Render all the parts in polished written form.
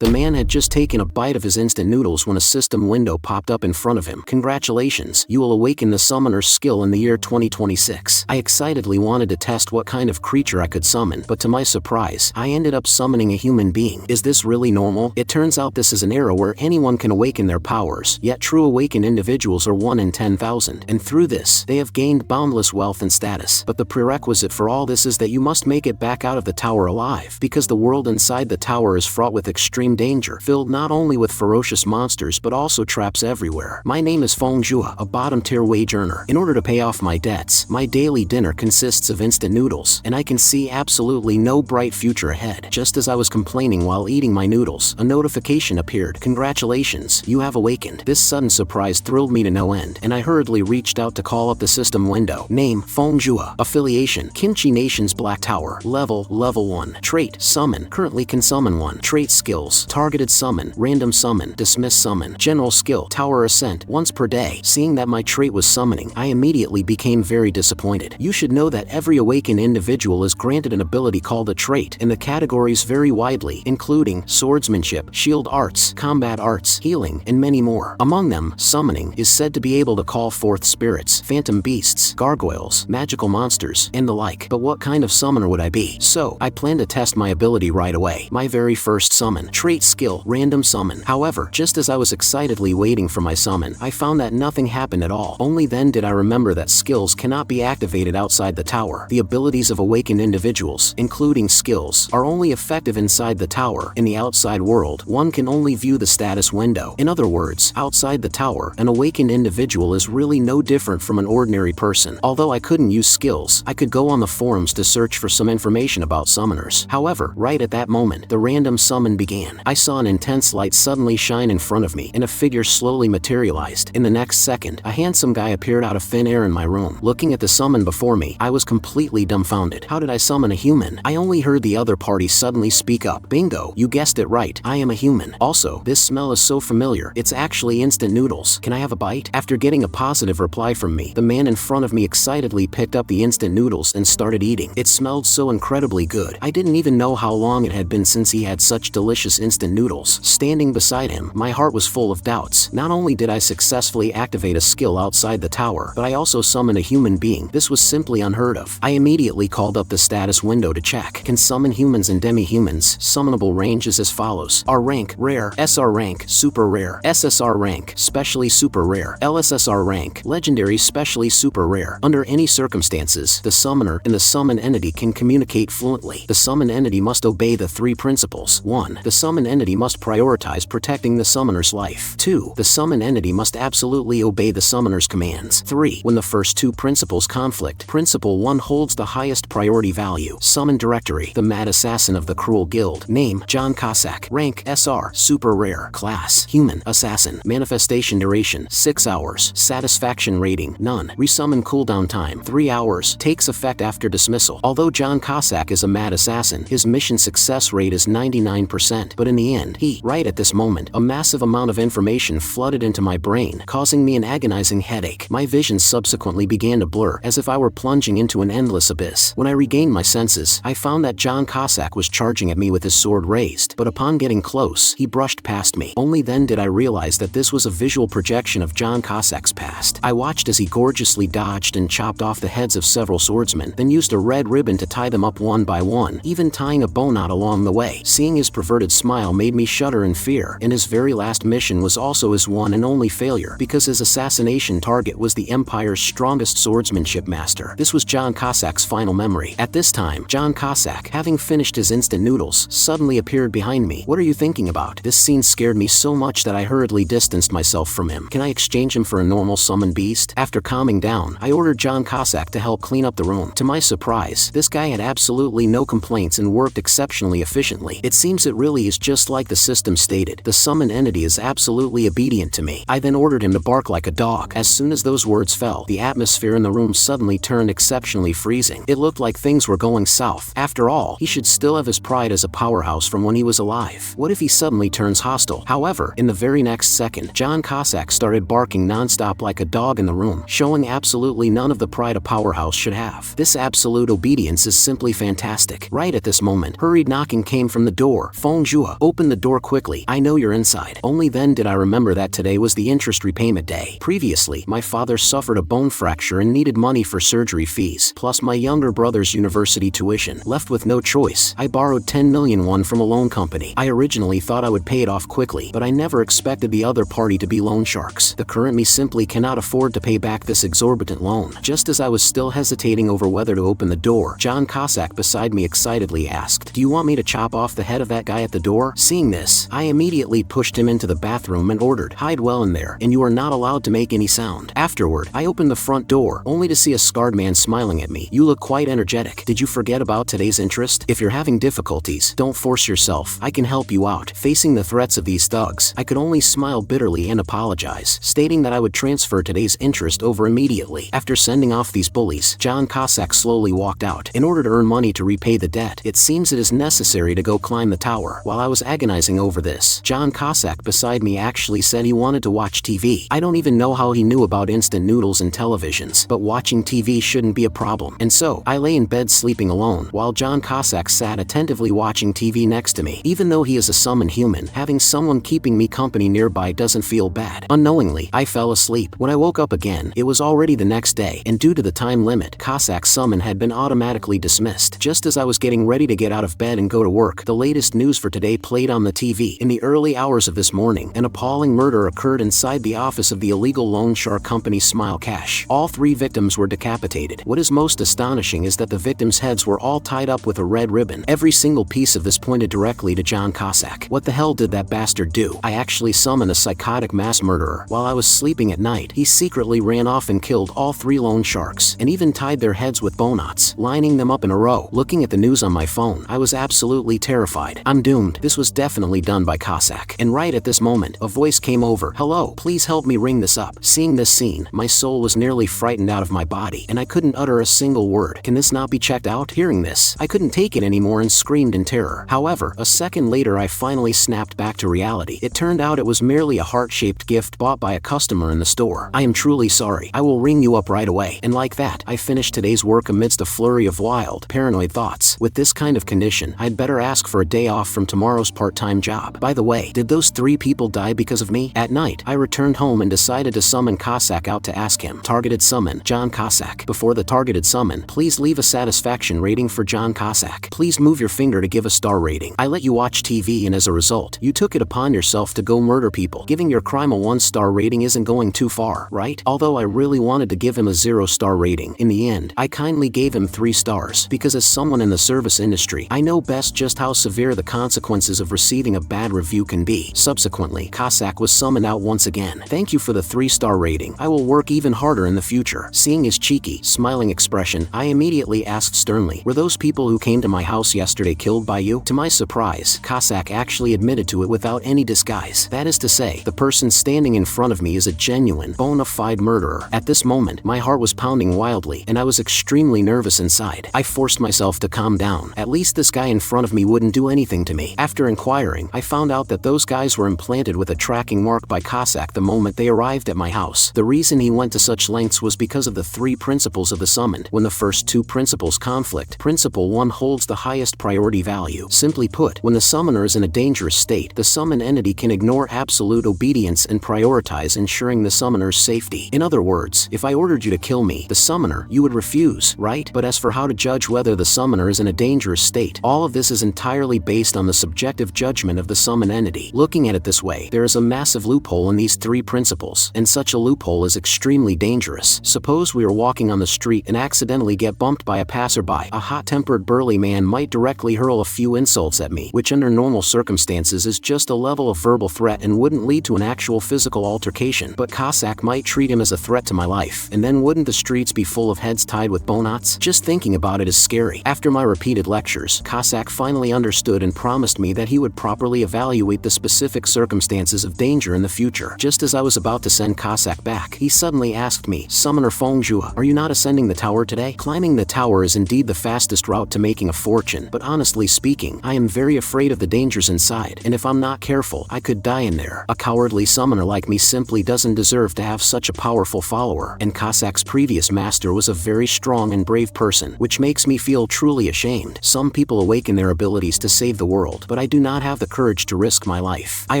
The man had just taken a bite of his instant noodles when a system window popped up in front of him. Congratulations, you will awaken the summoner's skill in the year 2026. I excitedly wanted to test what kind of creature I could summon, but to my surprise, I ended up summoning a human being. Is this really normal? It turns out this is an era where anyone can awaken their powers, yet true awakened individuals are 1 in 10,000, and through this, they have gained boundless wealth and status. But the prerequisite for all this is that you must make it back out of the tower alive, because the world inside the tower is fraught with extreme danger, filled not only with ferocious monsters but also traps everywhere. My name is Fongjua, a bottom-tier wage earner. In order to pay off my debts, my daily dinner consists of instant noodles, and I can see absolutely no bright future ahead. Just as I was complaining while eating my noodles, a notification appeared. Congratulations, you have awakened. This sudden surprise thrilled me to no end, and I hurriedly reached out to call up the system window. Name, Fongjua. Affiliation, Kimchi Nation's Black Tower. Level 1. Trait, Summon. Currently can summon 1. Trait skills, Targeted Summon, Random Summon, Dismiss Summon. General skill, Tower Ascent, once per day. Seeing that my trait was summoning, I immediately became very disappointed. You should know that every awakened individual is granted an ability called a trait, and the categories vary widely, including swordsmanship, shield arts, combat arts, healing, and many more. Among them, summoning is said to be able to call forth spirits, phantom beasts, gargoyles, magical monsters, and the like. But what kind of summoner would I be? So, I plan to test my ability right away. My very first summon. Trait skill, Random Summon. However, just as I was excitedly waiting for my summon, I found that nothing happened at all. Only then did I remember that skills cannot be activated outside the tower. The abilities of awakened individuals, including skills, are only effective inside the tower. In the outside world, one can only view the status window. In other words, outside the tower, an awakened individual is really no different from an ordinary person. Although I couldn't use skills, I could go on the forums to search for some information about summoners. However, right at that moment, the random summon began. I saw an intense light suddenly shine in front of me, and a figure slowly materialized. In the next second, a handsome guy appeared out of thin air in my room. Looking at the summon before me, I was completely dumbfounded. How did I summon a human? I only heard the other party suddenly speak up. Bingo, you guessed it right. I am a human. Also, this smell is so familiar. It's actually instant noodles. Can I have a bite? After getting a positive reply from me, the man in front of me excitedly picked up the instant noodles and started eating. It smelled so incredibly good. I didn't even know how long it had been since he had such delicious instant noodles. Standing beside him, my heart was full of doubts. Not only did I successfully activate a skill outside the tower, but I also summoned a human being. This was simply unheard of. I immediately called up the status window to check. Can summon humans and demi-humans. Summonable range is as follows. R rank, rare. SR rank, super rare. SSR rank, specially super rare. LSSR rank, legendary, specially super rare. Under any circumstances, the summoner and the summon entity can communicate fluently. The summon entity must obey the 3 principles. 1. The summon entity must prioritize protecting the summoner's life. 2. The summon entity must absolutely obey the summoner's commands. 3. When the first 2 principles conflict, Principle 1 holds the highest priority value. Summon directory. The mad assassin of the cruel guild. Name, John Kasac. Rank, SR, super rare. Class, human, assassin. Manifestation duration, 6 hours. Satisfaction rating, none. Resummon cooldown time, 3 hours. Takes effect after dismissal. Although John Kasac is a mad assassin, his mission success rate is 99%, but in the end, right at this moment, a massive amount of information flooded into my brain, causing me an agonizing headache. My vision subsequently began to blur, as if I were plunging into an endless abyss. When I regained my senses, I found that John Kasac was charging at me with his sword raised, but upon getting close, he brushed past me. Only then did I realize that this was a visual projection of John Kasac's past. I watched as he gorgeously dodged and chopped off the heads of several swordsmen, then used a red ribbon to tie them up one by one, even tying a bow knot along the way. Seeing his perverted smile made me shudder in fear, and his very last mission was also his one and only failure, because his assassination target was the Empire's strongest swordsmanship master. This was John Kasac's final memory. At this time, John Kasac, having finished his instant noodles, suddenly appeared behind me. What are you thinking about? This scene scared me so much that I hurriedly distanced myself from him. Can I exchange him for a normal summon beast? After calming down, I ordered John Kasac to help clean up the room. To my surprise, this guy had absolutely no complaints and worked exceptionally efficiently. It seems it really is just like the system stated. The summon entity is absolutely obedient to me. I then ordered him to bark like a dog. As soon as those words fell, the atmosphere in the room suddenly turned exceptionally freezing. It looked like things were going south. After all, he should still have his pride as a powerhouse from when he was alive. What if he suddenly turns hostile? However, in the very next second, John Kasac started barking non-stop like a dog in the room, showing absolutely none of the pride a powerhouse should have. This absolute obedience is simply fantastic. Right at this moment, hurried knocking came from the door. Fongjua, Fongjua, open the door quickly, I know you're inside. Only then did I remember that today was the interest repayment day. Previously, my father suffered a bone fracture and needed money for surgery fees, plus my younger brother's university tuition. Left with no choice, I borrowed 10 million won from a loan company. I originally thought I would pay it off quickly, but I never expected the other party to be loan sharks. The current me simply cannot afford to pay back this exorbitant loan. Just as I was still hesitating over whether to open the door, John Kasac beside me excitedly asked, "Do you want me to chop off the head of that guy at the door?" Seeing this, I immediately pushed him into the bathroom and ordered, "Hide well in there, and you are not allowed to make any sound." Afterward, I opened the front door, only to see a scarred man smiling at me. "You look quite energetic. Did you forget about today's interest? If you're having difficulties, don't force yourself. I can help you out." Facing the threats of these thugs, I could only smile bitterly and apologize, stating that I would transfer today's interest over immediately. After sending off these bullies, John Kasac slowly walked out. In order to earn money to repay the debt, it seems it is necessary to go climb the tower. While I was agonizing over this, John Kasac beside me actually said he wanted to watch TV. I don't even know how he knew about instant noodles and televisions, but watching TV shouldn't be a problem. And so, I lay in bed sleeping alone, while John Kasac sat attentively watching TV next to me. Even though he is a summoned human, having someone keeping me company nearby doesn't feel bad. Unknowingly, I fell asleep. When I woke up again, it was already the next day, and due to the time limit, Kasac's summon had been automatically dismissed. Just as I was getting ready to get out of bed and go to work, the latest news for today played on the TV. In the early hours of this morning, an appalling murder occurred inside the office of the illegal loan shark company Smile Cash. All 3 victims were decapitated. What is most astonishing is that the victims' heads were all tied up with a red ribbon. Every single piece of this pointed directly to John Kasac. What the hell did that bastard do? I actually summoned a psychotic mass murderer. While I was sleeping at night, he secretly ran off and killed all 3 loan sharks, and even tied their heads with bow knots, lining them up in a row. Looking at the news on my phone, I was absolutely terrified. I'm doomed. This was definitely done by Kasac. And right at this moment, a voice came over. "Hello, please help me ring this up." Seeing this scene, my soul was nearly frightened out of my body, and I couldn't utter a single word. "Can this not be checked out?" Hearing this, I couldn't take it anymore and screamed in terror. However, a second later I finally snapped back to reality. It turned out it was merely a heart-shaped gift bought by a customer in the store. "I am truly sorry. I will ring you up right away." And like that, I finished today's work amidst a flurry of wild, paranoid thoughts. With this kind of condition, I'd better ask for a day off from tomorrow's part-time job. By the way, did those 3 people die because of me? At night, I returned home and decided to summon Kasac out to ask him. Targeted summon, John Kasac. Before the targeted summon, please leave a satisfaction rating for John Kasac. Please move your finger to give a star rating. I let you watch TV and as a result, you took it upon yourself to go murder people. Giving your crime a 1-star rating isn't going too far, right? Although I really wanted to give him a 0-star rating, in the end, I kindly gave him 3 stars, because as someone in the service industry, I know best just how severe the consequences of receiving a bad review can be. Subsequently, Kasac was summoned out once again. "Thank you for the 3-star rating. I will work even harder in the future." Seeing his cheeky, smiling expression, I immediately asked sternly, "Were those people who came to my house yesterday killed by you?" To my surprise, Kasac actually admitted to it without any disguise. That is to say, the person standing in front of me is a genuine, bona fide murderer. At this moment, my heart was pounding wildly, and I was extremely nervous inside. I forced myself to calm down. At least this guy in front of me wouldn't do anything to me. After inquiring, I found out that those guys were implanted with a tracking mark by Kasac the moment they arrived at my house. The reason he went to such lengths was because of the 3 principles of the summoned. When the first 2 principles conflict, Principle 1 holds the highest priority value. Simply put, when the summoner is in a dangerous state, the summoned entity can ignore absolute obedience and prioritize ensuring the summoner's safety. In other words, if I ordered you to kill me, the summoner, you would refuse, right? But as for how to judge whether the summoner is in a dangerous state, all of this is entirely based on the subjective judgment of the summoned entity. Looking at it this way, there is a massive loophole in these 3 principles, and such a loophole is extremely dangerous. Suppose we are walking on the street and accidentally get bumped by a passerby. A hot-tempered burly man might directly hurl a few insults at me, which under normal circumstances is just a level of verbal threat and wouldn't lead to an actual physical altercation. But Kasac might treat him as a threat to my life, and then wouldn't the streets be full of heads tied with bow knots? Just thinking about it is scary. After my repeated lectures, Kasac finally understood and promised me that he would properly evaluate the specific circumstances of danger in the future. Just as I was about to send Kasac back, he suddenly asked me, "Summoner Fongjua, are you not ascending the tower today?" Climbing the tower is indeed the fastest route to making a fortune, but honestly speaking, I am very afraid of the dangers inside, and if I'm not careful, I could die in there. A cowardly summoner like me simply doesn't deserve to have such a powerful follower, and Kasac's previous master was a very strong and brave person, which makes me feel truly ashamed. Some people awaken their abilities to save the world, but but I do not have the courage to risk my life. I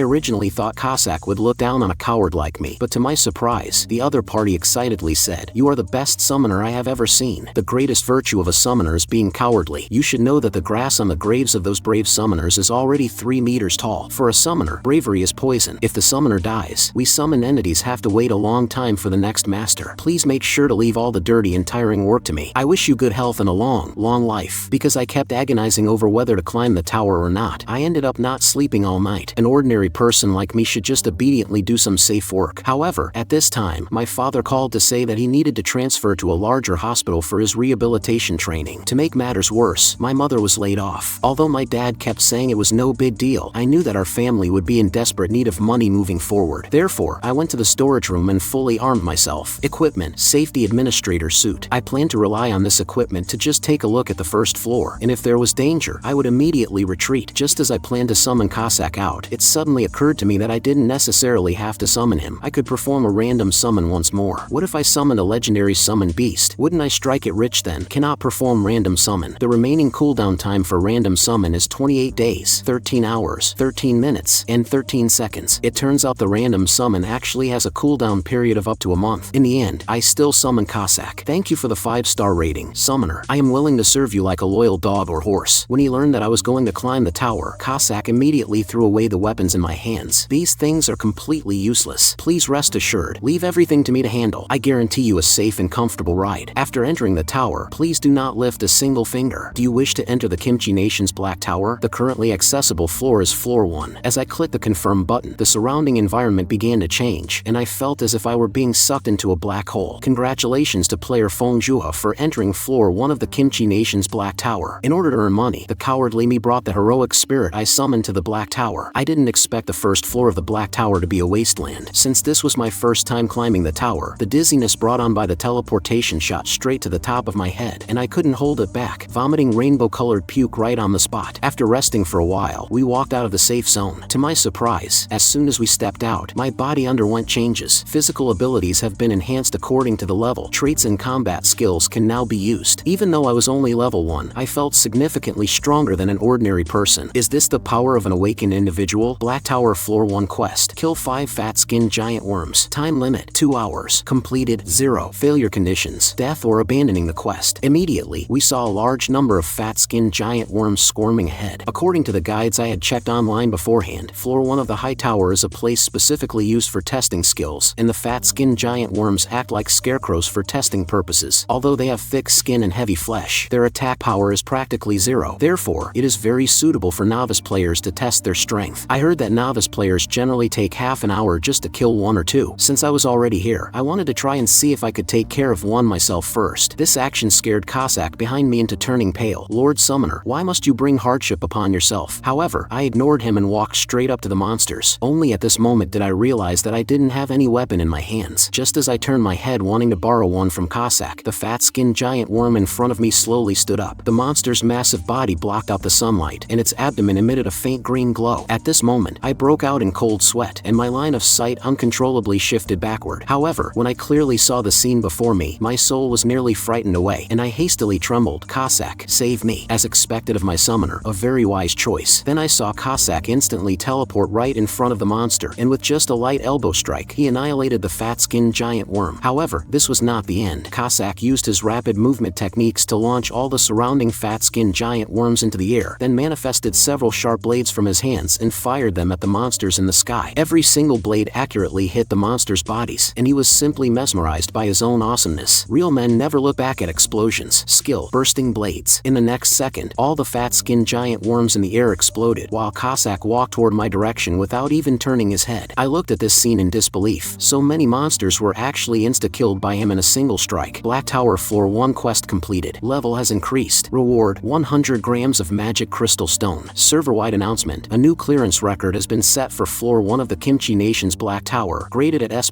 originally thought Kasac would look down on a coward like me, but to my surprise, the other party excitedly said, "You are the best summoner I have ever seen. The greatest virtue of a summoner is being cowardly. You should know that the grass on the graves of those brave summoners is already 3 meters tall. For a summoner, bravery is poison. If the summoner dies, we summoned entities have to wait a long time for the next master. Please make sure to leave all the dirty and tiring work to me. I wish you good health and a long, long life." Because I kept agonizing over whether to climb the tower or not, I ended up not sleeping all night. An ordinary person like me should just obediently do some safe work. However, at this time, my father called to say that he needed to transfer to a larger hospital for his rehabilitation training. To make matters worse, my mother was laid off. Although my dad kept saying it was no big deal, I knew that our family would be in desperate need of money moving forward. Therefore, I went to the storage room and fully armed myself. Equipment, safety administrator suit. I planned to rely on this equipment to just take a look at the first floor, and if there was danger, I would immediately retreat. Just as I planned to summon Kasac out, it suddenly occurred to me that I didn't necessarily have to summon him. I could perform a random summon once more. What if I summoned a legendary summon beast? Wouldn't I strike it rich then? Cannot perform random summon. The remaining cooldown time for random summon is 28 days, 13 hours, 13 minutes, and 13 seconds. It turns out the random summon actually has a cooldown period of up to a month. In the end, I still summoned Kasac. "Thank you for the 5-star rating, summoner. I am willing to serve you like a loyal dog or horse." When he learned that I was going to climb the tower, Kasac immediately threw away the weapons in my hands. "These things are completely useless. Please rest assured, leave everything to me to handle. I guarantee you a safe and comfortable ride. After entering the tower, please do not lift a single finger. Do you wish to enter the Kimchi Nation's Black Tower? The currently accessible floor is floor 1. As I clicked the confirm button, the surrounding environment began to change, and I felt as if I were being sucked into a black hole. Congratulations to player Fongjua for entering floor 1 of the Kimchi Nation's Black Tower. In order to earn money, the cowardly me brought the heroic spirit I summoned to the Black Tower. I didn't expect the first floor of the Black Tower to be a wasteland. Since this was my first time climbing the tower, the dizziness brought on by the teleportation shot straight to the top of my head, and I couldn't hold it back, vomiting rainbow-colored puke right on the spot. After resting for a while, we walked out of the safe zone. To my surprise, as soon as we stepped out, my body underwent changes. Physical abilities have been enhanced according to the level. Traits and combat skills can now be used. Even though I was only level 1, I felt significantly stronger than an ordinary person. Is this the power of an awakened individual? Black Tower Floor 1 quest. Kill 5 fat-skinned giant worms. Time limit, 2 hours. Completed, 0. Failure conditions, death or abandoning the quest. Immediately, we saw a large number of fat-skinned giant worms squirming ahead. According to the guides I had checked online beforehand, Floor 1 of the High Tower is a place specifically used for testing skills, and the fat-skinned giant worms act like scarecrows for testing purposes. Although they have thick skin and heavy flesh, their attack power is practically 0. Therefore, it is very suitable for novice players to test their strength. I heard that novice players generally take half an hour just to kill 1 or 2. Since I was already here, I wanted to try and see if I could take care of 1 myself first. This action scared Kasac behind me into turning pale. "Lord Summoner, why must you bring hardship upon yourself?" However, I ignored him and walked straight up to the monsters. Only at this moment did I realize that I didn't have any weapon in my hands. Just as I turned my head wanting to borrow one from Kasac, the fat-skinned giant worm in front of me slowly stood up. The monster's massive body blocked out the sunlight, and its abdomen emitted a faint green glow. At this moment, I broke out in cold sweat, and my line of sight uncontrollably shifted backward. However, when I clearly saw the scene before me, my soul was nearly frightened away, and I hastily trembled. "Kasac, save me." As expected of my summoner, a very wise choice. Then I saw Kasac instantly teleport right in front of the monster, and with just a light elbow strike, he annihilated the fat-skinned giant worm. However, this was not the end. Kasac used his rapid movement techniques to launch all the surrounding fat-skinned giant worms into the air, then manifested several sharp blades from his hands and fired them at the monsters in the sky. Every single blade accurately hit the monsters' bodies, and he was simply mesmerized by his own awesomeness. Real men never look back at explosions. Skill, bursting blades. In the next second, all the fat-skinned giant worms in the air exploded, while Kasac walked toward my direction without even turning his head. I looked at this scene in disbelief. So many monsters were actually insta-killed by him in a single strike. Black Tower Floor 1 quest completed. Level has increased. Reward, 100 grams of magic crystal stone. Server-wide announcement. A new clearance record has been set for Floor 1 of the Kimchi Nation's Black Tower, graded at S++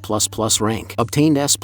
rank. Obtained S++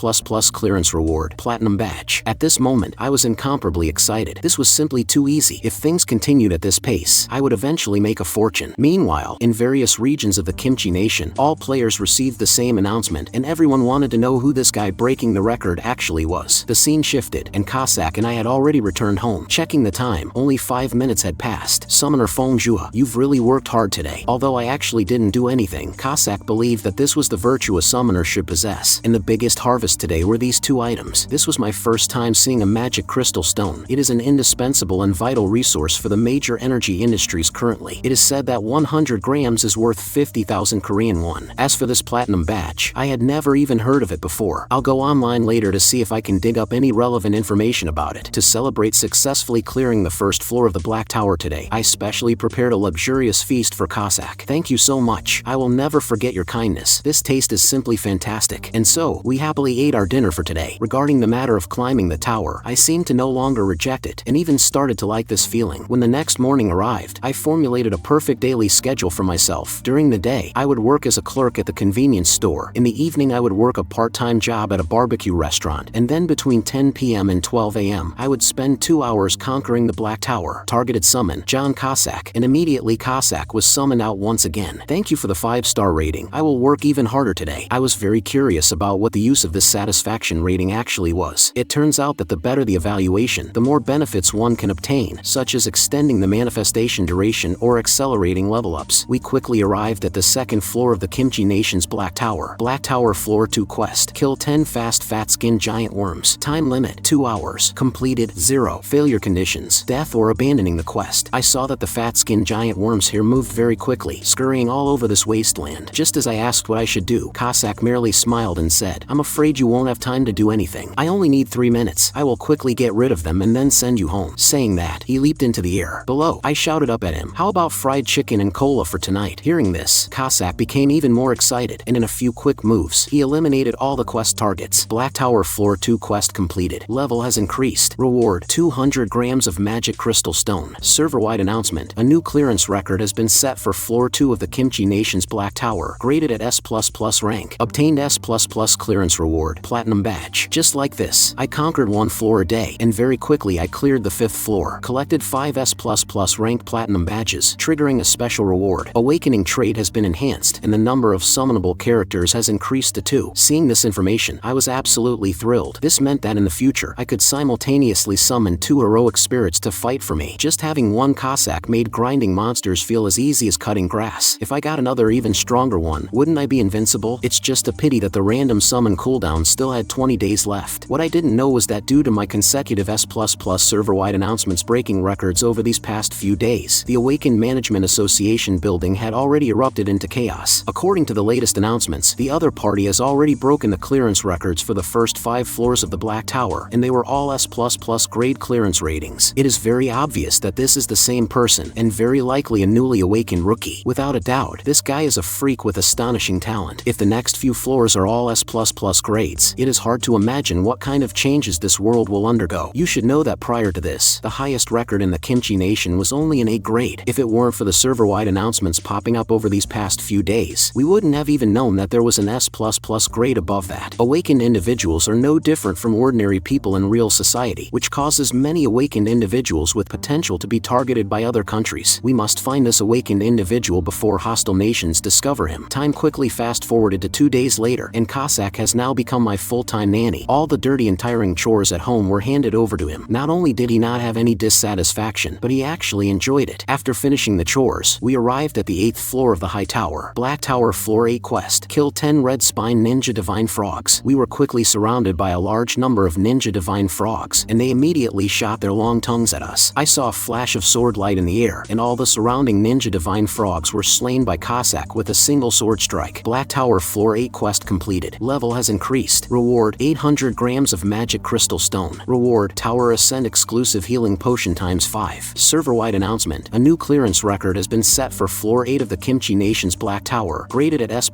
clearance reward. Platinum badge. At this moment, I was incomparably excited. This was simply too easy. If things continued at this pace, I would eventually make a fortune. Meanwhile, in various regions of the Kimchi Nation, all players received the same announcement, and everyone wanted to know who this guy breaking the record actually was. The scene shifted, and Kasac and I had already returned home. Checking the time, only 5 minutes had passed. Summoner Fongjua Fongjua, you've really worked hard today. Although I actually didn't do anything, Kasac believed that this was the virtue a summoner should possess. And the biggest harvest today were these two items. This was my first time seeing a magic crystal stone. It is an indispensable and vital resource for the major energy industries currently. It is said that 100 grams is worth 50,000 Korean won. As for this platinum badge, I had never even heard of it before. I'll go online later to see if I can dig up any relevant information about it. To celebrate successfully clearing the first floor of the Black Tower today, I specially prepared a luxurious feast for Kasac. Thank you so much. I will never forget your kindness. This taste is simply fantastic. And so, we happily ate our dinner for today. Regarding the matter of climbing the tower, I seemed to no longer reject it, and even started to like this feeling. When the next morning arrived, I formulated a perfect daily schedule for myself. During the day, I would work as a clerk at the convenience store. In the evening, I would work a part-time job at a barbecue restaurant. And then between 10 p.m. and 12 a.m., I would spend 2 hours conquering the Black Tower. Targeted summon, John Kasac, and immediately Kasac was summoned out once again. Thank you for the 5-star rating. I will work even harder today. I was very curious about what the use of this satisfaction rating actually was. It turns out that the better the evaluation, the more benefits one can obtain, such as extending the manifestation duration or accelerating level ups. We quickly arrived at the second floor of the Kimchi Nation's Black Tower. Black Tower Floor 2 quest. Kill 10 fast fat-skinned giant worms. Time limit 2 hours. Completed 0. Failure conditions: death or abandoning the quest. I saw that the fat-skinned giant worms here moved very quickly, scurrying all over this wasteland. Just as I asked what I should do, Kasac merely smiled and said, "I'm afraid you won't have time to do anything. I only need 3 minutes. I will quickly get rid of them and then send you home." Saying that, he leaped into the air. Below, I shouted up at him, "How about fried chicken and cola for tonight?" Hearing this, Kasac became even more excited, and in a few quick moves, he eliminated all the quest targets. Black Tower Floor 2 quest completed. Level has increased. Reward: 200 grams of magic crystal stone. Server-wide announcement: a new clearance record has been set for Floor 2 of the Kimchi Nation's Black Tower. Graded at S++ rank. Obtained S++ clearance reward. Platinum badge. Just like this, I conquered 1 floor a day, and very quickly I cleared the 5th floor. Collected 5 S++ rank platinum badges, triggering a special reward. Awakening trait has been enhanced, and the number of summonable characters has increased to 2. Seeing this information, I was absolutely thrilled. This meant that in the future, I could simultaneously summon 2 heroic spirits to fight for me. Just having one Kasac made grinding monsters feel as easy as cutting grass. If I got another even stronger one, wouldn't I be invincible? It's just a pity that the random summon cooldown still had 20 days left. What I didn't know was that due to my consecutive S++ server-wide announcements breaking records over these past few days, the Awakened Management Association building had already erupted into chaos. According to the latest announcements, the other party has already broken the clearance records for the first 5 floors of the Black Tower, and they were all S++ grade clearance ratings. It is very obvious that this is the same person, and very likely a newly awakened rookie. Without a doubt, this guy is a freak with astonishing talent. If the next few floors are all S++ grades, it is hard to imagine what kind of changes this world will undergo. You should know that prior to this, the highest record in the Kimchi Nation was only an A grade. If it weren't for the server-wide announcements popping up over these past few days, we wouldn't have even known that there was an S++ grade above that. Awakened individuals are no different from ordinary people in real society, which causes many awakened individuals with potential to be targeted by other countries. We must find this awakened individual before hostile nations discover him. Time quickly fast-forwarded to 2 days later, and Kasac has now become my full-time nanny. All the dirty and tiring chores at home were handed over to him. Not only did he not have any dissatisfaction, but he actually enjoyed it. After finishing the chores, we arrived at the 8th floor of the High Tower. Black Tower Floor 8 quest. Kill 10 red spine ninja divine frogs. We were quickly surrounded by a large number of ninja divine frogs, and they immediately shot their long tongues at us. I saw a flash of sword light in the air, and all the surrounding ninja divine frogs were slain by Kasac with a single sword strike. Black Tower Floor 8 quest completed. Level has increased. Reward: 800 grams of magic crystal stone. Reward: Tower Ascend exclusive healing potion ×5. Server-wide announcement: a new clearance record has been set for Floor 8 of the Kimchi Nation's Black Tower. Graded at S++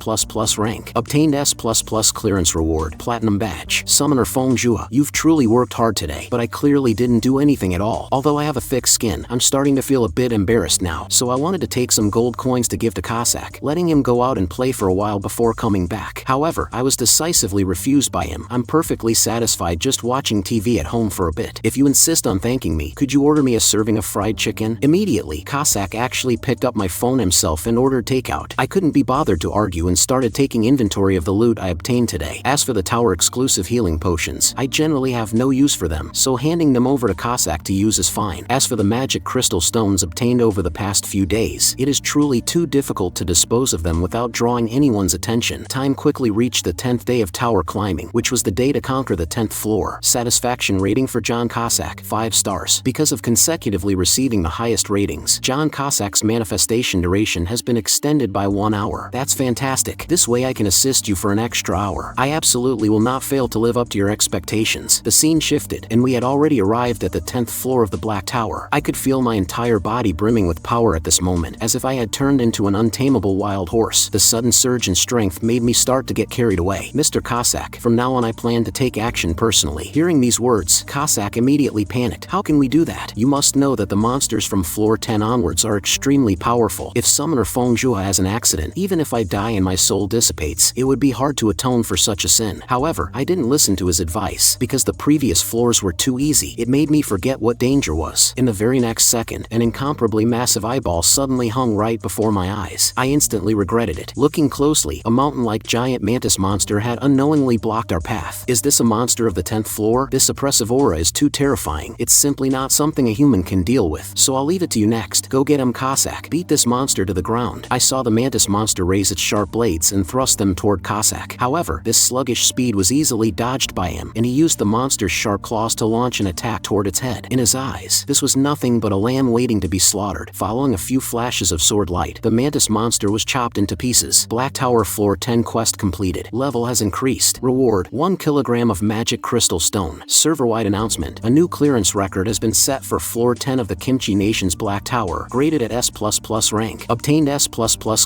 rank. Obtained S++ clearance reward. Platinum badge. Summoner Fongjua, you've truly worked hard today, but I clearly didn't do anything at all. Although I have a thick skin, I'm starting to feel a bit embarrassed now, so I wanted to take some gold coins to give to Kasac, letting him go out and play for a while before coming back. However, I was decisively refused by him. I'm perfectly satisfied just watching TV at home for a bit. If you insist on thanking me, could you order me a serving of fried chicken? Immediately, Kasac actually picked up my phone himself and ordered takeout. I couldn't be bothered to argue and started taking inventory of the loot I obtained today. As for the tower exclusive healing potions, I generally have no use for them, so handing them over to Kasac to use is fine. As for the magic crystal stones obtained obtained over the past few days. It is truly too difficult to dispose of them without drawing anyone's attention. Time quickly reached the 10th day of tower climbing, which was the day to conquer the 10th floor. Satisfaction rating for John Kasac, 5 stars. Because of consecutively receiving the highest ratings, John Kasac's manifestation duration has been extended by 1 hour. That's fantastic. This way I can assist you for an extra hour. I absolutely will not fail to live up to your expectations. The scene shifted, and we had already arrived at the 10th floor of the Black Tower. I could feel my entire body brimming with power at this moment, as if I had turned into an untamable wild horse. The sudden surge in strength made me start to get carried away. Mr. Kasac, from now on I plan to take action personally. Hearing these words, Kasac immediately panicked. How can we do that? You must know that the monsters from floor 10 onwards are extremely powerful. If Summoner Fongjua has an accident, even if I die and my soul dissipates, it would be hard to atone for such a sin. However, I didn't listen to his advice, because the previous floors were too easy. It made me forget what danger was. In the very next second, an incomparably massive eyeball suddenly hung right before my eyes. I instantly regretted it. Looking closely, a mountain-like giant mantis monster had unknowingly blocked our path. Is this a monster of the 10th floor? This oppressive aura is too terrifying. It's simply not something a human can deal with. So I'll leave it to you next. Go get him, Kasac. Beat this monster to the ground. I saw the mantis monster raise its sharp blades and thrust them toward Kasac. However, this sluggish speed was easily dodged by him, and he used the monster's sharp claws to launch an attack toward its head. In his eyes, this was nothing but a lamb waiting to be slaughtered. Following a few flashes of sword light, the mantis monster was chopped into pieces. Black Tower Floor 10 quest completed. Level has increased. Reward: 1 kilogram of magic crystal stone. Server-wide announcement: a new clearance record has been set for Floor 10 of the Kimchi Nation's Black Tower. Graded at S++ rank. Obtained S++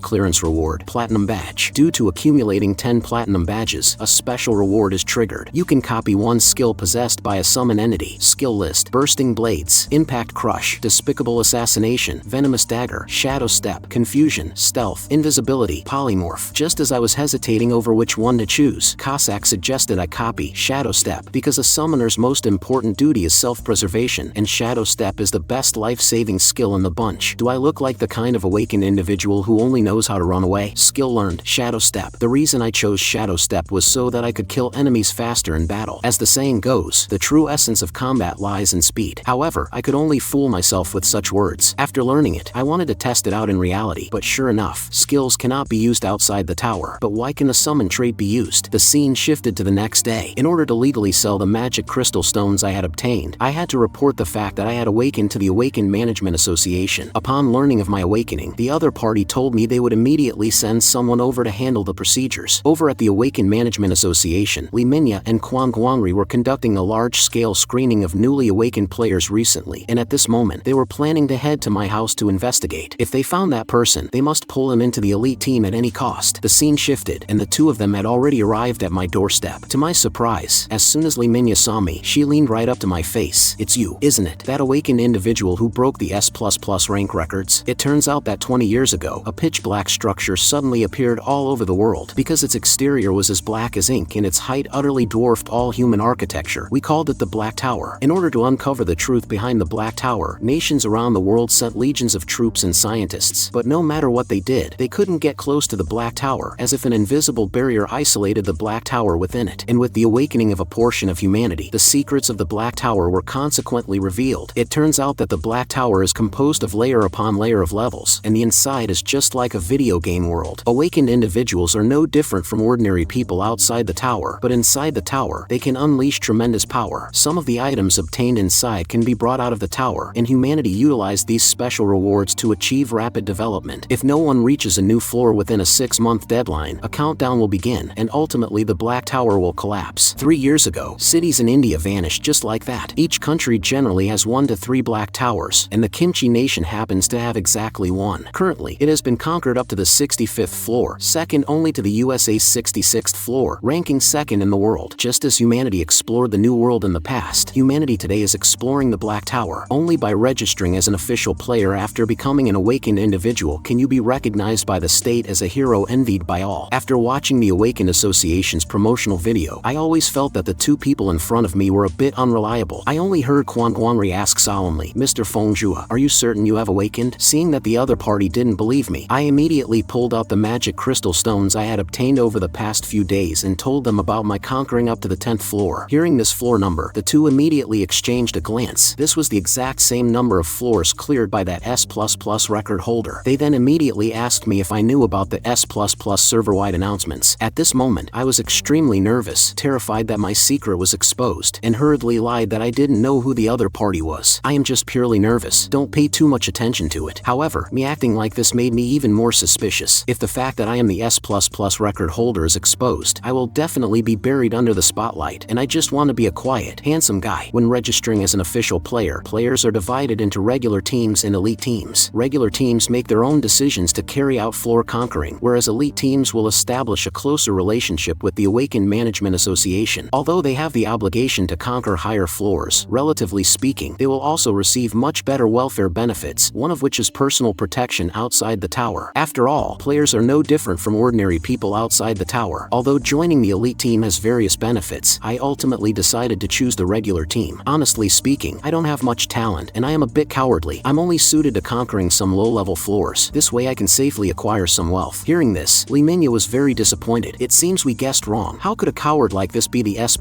clearance reward. Platinum badge. Due to accumulating 10 platinum badges, a special reward is triggered. You can copy one skill possessed by a summon entity. Skill list: Bursting Blades, Impact Crush, Despicable Assassination, Venomous Dagger, Shadow Step, Confusion, Stealth, Invisibility, Polymorph. Just as I was hesitating over which one to choose, Kasac suggested I copy Shadow Step, because a summoner's most important duty is self-preservation, and Shadow Step is the best life-saving skill in the bunch. Do I look like the kind of awakened individual who only knows how to run away? Skill learned: Shadow Step. The reason I chose Shadow Step was so that I could kill enemies faster in battle. As the saying goes, the true essence of combat lies in speed. However, I could only fool myself with such words. After learning it, I wanted to test it out in reality, but sure enough, skills cannot be used outside the tower. But why can the summon trait be used? The scene shifted to the next day. In order to legally sell the magic crystal stones I had obtained, I had to report the fact that I had awakened to the Awakened Management Association. Upon learning of my awakening, the other party told me they would immediately send someone over to handle the procedures. Over at the Awakened Management Association, Lee Minya and Kwang Guangri were conducting a large-scale screening of newly awakened players recently, and at this moment, they were planning to head to my house to investigate. If they found that person, they must pull him into the elite team at any cost. The scene shifted, and the two of them had already arrived at my doorstep. To my surprise, as soon as Lee Minya saw me, she leaned right up to my face. "It's you, isn't it? That awakened individual who broke the S++ rank records?" It turns out that 20 years ago, a pitch-black structure suddenly appeared all over the world. Because its exterior was as black as ink and its height utterly dwarfed all human architecture, we called it the Black Tower. In order to uncover the truth behind the Black Tower, nations around the world sent legions of troops and scientists. But no matter what they did, they couldn't get close to the Black Tower, as if an invisible barrier isolated the Black Tower within it. And with the awakening of a portion of humanity, the secrets of the Black Tower were consequently revealed. It turns out that the Black Tower is composed of layer upon layer of levels, and the inside is just like a video game world. Awakened individuals are no different from ordinary people outside the tower, but inside the tower, they can unleash tremendous power. Some of the items obtained inside can be brought out of the tower, and humanity utilized these special rewards to achieve rapid development. If no one reaches a new floor within a 6-month deadline, a countdown will begin, and ultimately the Black Tower will collapse. 3 years ago, cities in India vanished just like that. Each country generally has 1 to 3 Black Towers, and the Kimchi Nation happens to have exactly one. Currently, it has been conquered up to the 65th floor, second only to the USA's 66th floor, ranking second in the world. Just as humanity explored the New World in the past, humanity today is exploring the Black Tower. Only by registering as an official player after becoming an awakened individual can you be recognized by the state as a hero envied by all. After watching the Awakened Association's promotional video, I always felt that the two people in front of me were a bit unreliable. I only heard Kwang Guangri ask solemnly, "Mr. Fongjua, are you certain you have awakened?" Seeing that the other party didn't believe me, I immediately pulled out the magic crystal stones I had obtained over the past few days and told them about my conquering up to the 10th floor. Hearing this floor number, the two immediately exchanged a glance. This was the exact same number of floors cleared by that S++ record holder. They then immediately asked me if I knew about the S++ server-wide announcements. At this moment, I was extremely nervous, terrified that my secret was exposed, and hurriedly lied that I didn't know who the other party was. I am just purely nervous. Don't pay too much attention to it. However, me acting like this made me even more suspicious. If the fact that I am the S++ record holder is exposed, I will definitely be buried under the spotlight, and I just want to be a quiet, handsome guy. When registering as an official player, players are divided into regular teams and elite teams. Regular teams make their own decisions to carry out floor conquering, whereas elite teams will establish a closer relationship with the Awakened Management Association. Although they have the obligation to conquer higher floors, relatively speaking, they will also receive much better welfare benefits, one of which is personal protection outside the tower. After all, players are no different from ordinary people outside the tower. Although joining the elite team has various benefits, I ultimately decided to choose the regular team. Honestly speaking, I don't have much talent, and I am a bit cowardly. I'm only suited to conquering some low-level floors. This way I can safely acquire some wealth. Hearing this, Lee was very disappointed. It seems we guessed wrong. How could a coward like this be the S++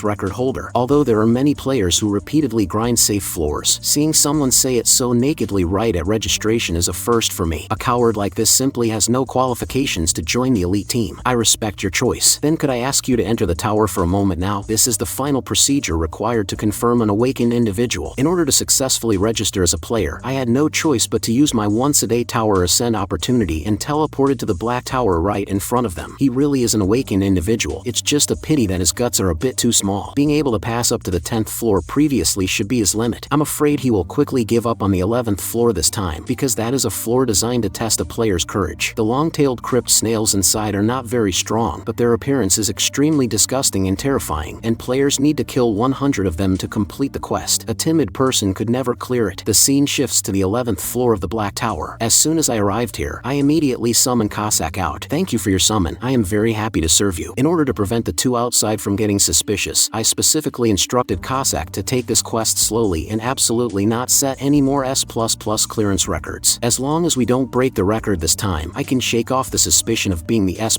record holder? Although there are many players who repeatedly grind safe floors, seeing someone say it so nakedly right at registration is a first for me. A coward like this simply has no qualifications to join the elite team. I respect your choice. Then could I ask you to enter the tower for a moment now? This is the final procedure required to confirm an awakened individual. In order to successfully register as a player, I had no choice but to use my once-a-day tower ascent opportunity and teleported to the black tower right in front of them. He really is an awakened individual. It's just a pity that his guts are a bit too small. Being able to pass up to the 10th floor previously should be his limit. I'm afraid he will quickly give up on the 11th floor this time, because that is a floor designed to test a player's courage. The long-tailed crypt snails inside are not very strong, but their appearance is extremely disgusting and terrifying, and players need to kill 100 of them to complete the quest. A timid person could never clear it. The scene shifts to the 11th floor of the Black Tower. As soon as I arrived here, I immediately summoned Kasac out. Thank you for your summon. I am very happy to serve you. In order to prevent the two outside from getting suspicious, I specifically instructed Kasac to take this quest slowly and absolutely not set any more S++ clearance records. As long as we don't break the record this time, I can shake off the suspicion of being the S++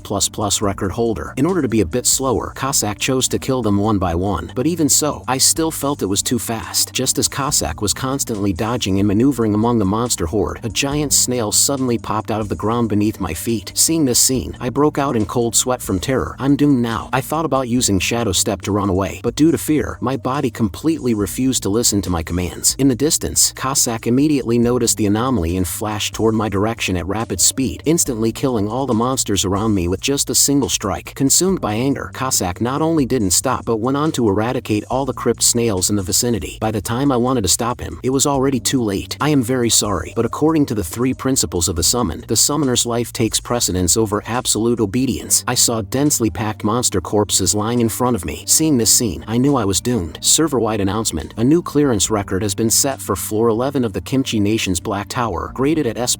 record holder. In order to be a bit slower, Kasac chose to kill them one by one, but even so, I still felt it was too fast. Just as Kasac was constantly dodging and maneuvering among the monster horde, a giant snail suddenly popped out of the ground beneath my feet. Seeing this scene, I broke out in cold sweat from terror. I'm doomed now. I thought about using Shadow Step to run away, but due to fear, my body completely refused to listen to my commands. In the distance, Kasac immediately noticed the anomaly and flashed toward my direction at rapid speed, instantly killing all the monsters around me with just a single strike. Consumed by anger, Kasac not only didn't stop but went on to eradicate all the crypt snails in the vicinity. By the time I wanted to stop him, it was already too late. I am very sorry, but according to the 3 principles of the summon, the summoner's life takes precedence over absolute obedience. I saw densely packed monster corpses lying in front of me. Seeing this scene, I knew I was doomed. Server-wide announcement. A new clearance record has been set for floor 11 of the Kimchi Nation's Black Tower, graded at S++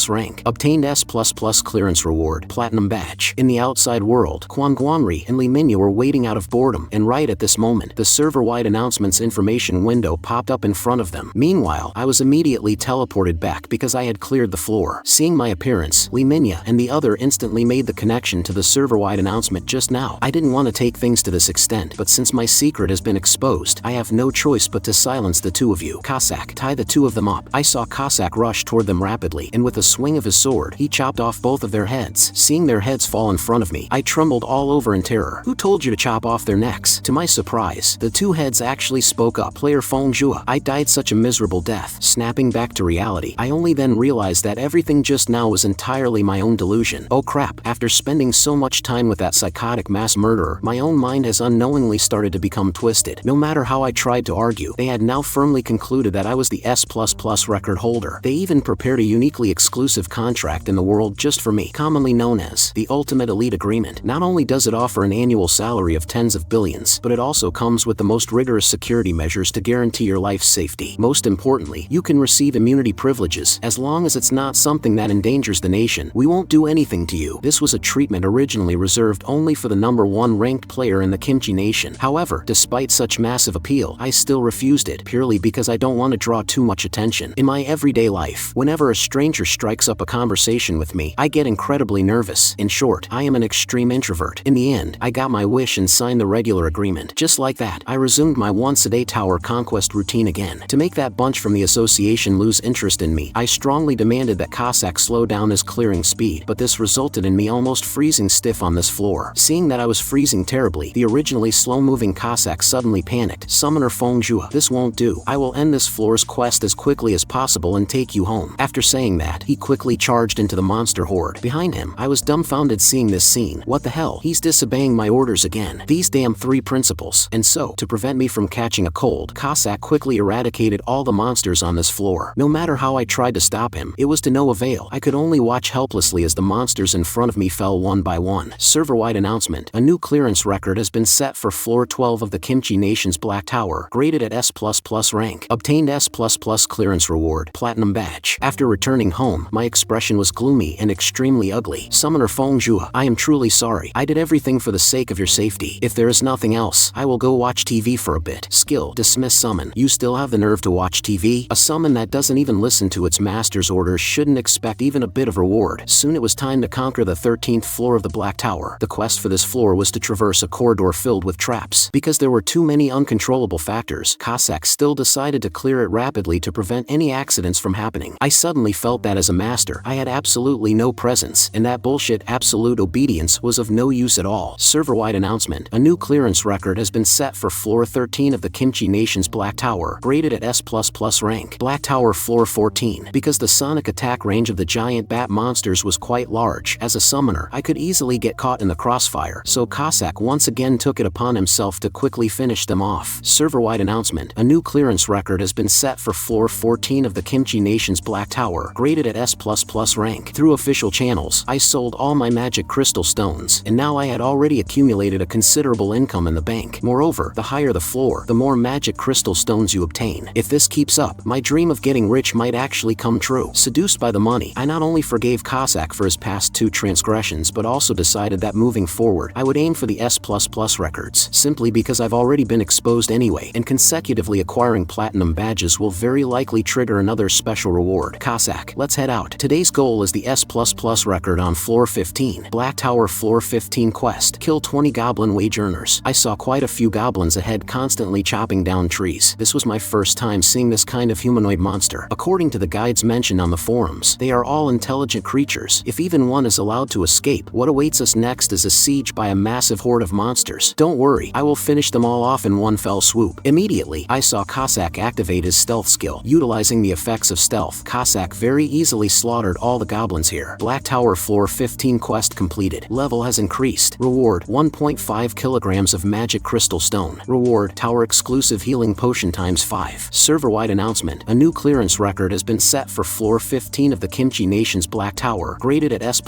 rank. Obtained S++ clearance reward, Platinum Badge. In the outside world, Kwangwanri and Lee were waiting out of boredom, and right at this moment, the server-wide announcements information window popped up in front of them. Meanwhile, I was immediately teleported back because I had cleared the floor. Seeing my appearance, Lee and the other instantly made the connection to the server-wide announcement just now. I didn't want to take things to this extent, but since my secret has been exposed, I have no choice but to silence the two of you. Kasac, tie the two of them up. I saw Kasac rush toward them rapidly, and with a swing of his sword, he chopped off both of their heads. Seeing their heads fall in front of me, I trembled all over in terror. Who told you to chop off their necks? To my surprise, the two heads actually spoke up. Player Fongjua. I died such a miserable death. Snapping back to reality, I only then realized that everything just now was entirely my own delusion. Oh crap, after spending so much time with that psychotic mass murderer, my own mind has unknowingly started to become twisted. No matter how I tried to argue, they had now firmly concluded that I was the S++ record holder. They even prepared a uniquely exclusive contract in the world just for me, commonly known as the Ultimate Elite Agreement. Not only does it offer an annual salary of tens of billions, but it also comes with the most rigorous security measures to guarantee your life's safety. Most importantly, you can receive immunity privileges. As long as it's not something that endangers the nation, we won't do anything to you. This was a treatment originally reserved only for the #1 ranked player in the Kimchi Nation. However, despite such massive appeal, I still refused it, purely because I don't want to draw too much attention. In my everyday life, whenever a stranger strikes up a conversation with me, I get incredibly nervous. In short, I am an extreme introvert. In the end, I got my wish and signed the regular agreement. Just like that, I resumed my once-a-day tower conquest routine again. To make that bunch from the disassociation lose interest in me. I strongly demanded that Kasac slow down his clearing speed, but this resulted in me almost freezing stiff on this floor. Seeing that I was freezing terribly, the originally slow-moving Kasac suddenly panicked. Summoner Fongjua, this won't do. I will end this floor's quest as quickly as possible and take you home. After saying that, he quickly charged into the monster horde. Behind him, I was dumbfounded seeing this scene. What the hell? He's disobeying my orders again. These damn 3 principles. And so, to prevent me from catching a cold, Kasac quickly eradicated all the monsters on this floor. No matter how I tried to stop him, it was to no avail. I could only watch helplessly as the monsters in front of me fell one by one. Server-wide announcement. A new clearance record has been set for floor 12 of the Kimchi Nation's Black Tower, graded at S++ rank. Obtained S++ clearance reward, Platinum Badge. After returning home, my expression was gloomy and extremely ugly. Summoner Fongjua, I am truly sorry. I did everything for the sake of your safety. If there is nothing else, I will go watch TV for a bit. Skill, dismiss summon. You still have the nerve to watch TV? A summon that doesn't even listen to its master's orders shouldn't expect even a bit of reward. Soon it was time to conquer the 13th floor of the Black Tower. The quest for this floor was to traverse a corridor filled with traps. Because there were too many uncontrollable factors, Kasac still decided to clear it rapidly to prevent any accidents from happening. I suddenly felt that as a master, I had absolutely no presence, and that bullshit absolute obedience was of no use at all. Server-wide announcement. A new clearance record has been set for floor 13 of the Kimchi Nation's Black Tower, graded at S++ rank. Black Tower floor 14. Because the sonic attack range of the giant bat monsters was quite large, as a summoner, I could easily get caught in the crossfire, so Kasac once again took it upon himself to quickly finish them off. Server-wide announcement. A new clearance record has been set for floor 14 of the Kimchi Nation's Black Tower, graded at S++ rank. Through official channels, I sold all my magic crystal stones, and now I had already accumulated a considerable income in the bank. Moreover, the higher the floor, the more magic crystal stones you obtain. If this keeps up, my dream of getting rich might actually come true. Seduced by the money, I not only forgave Kasac for his past 2 transgressions but also decided that moving forward, I would aim for the S++ records, simply because I've already been exposed anyway, and consecutively acquiring platinum badges will very likely trigger another special reward. Kasac, let's head out. Today's goal is the S++ record on floor 15. Black Tower floor 15 quest. Kill 20 goblin wage earners. I saw quite a few goblins ahead constantly chopping down trees. This was my first time seeing this kind of humanoid monster. According to the guides mentioned on the forums, they are all intelligent creatures. If even one is allowed to escape, what awaits us next is a siege by a massive horde of monsters. Don't worry, I will finish them all off in one fell swoop. Immediately, I saw Kasac activate his stealth skill. Utilizing the effects of stealth, Kasac very easily slaughtered all the goblins here. Black Tower floor 15 quest completed. Level has increased. Reward, 1.5 kilograms of magic crystal stone. Reward, tower exclusive healing potion times 5. Server-wide announcement. A new clearance record has been set for floor 15 of the Kimchi Nation's Black Tower, graded at S++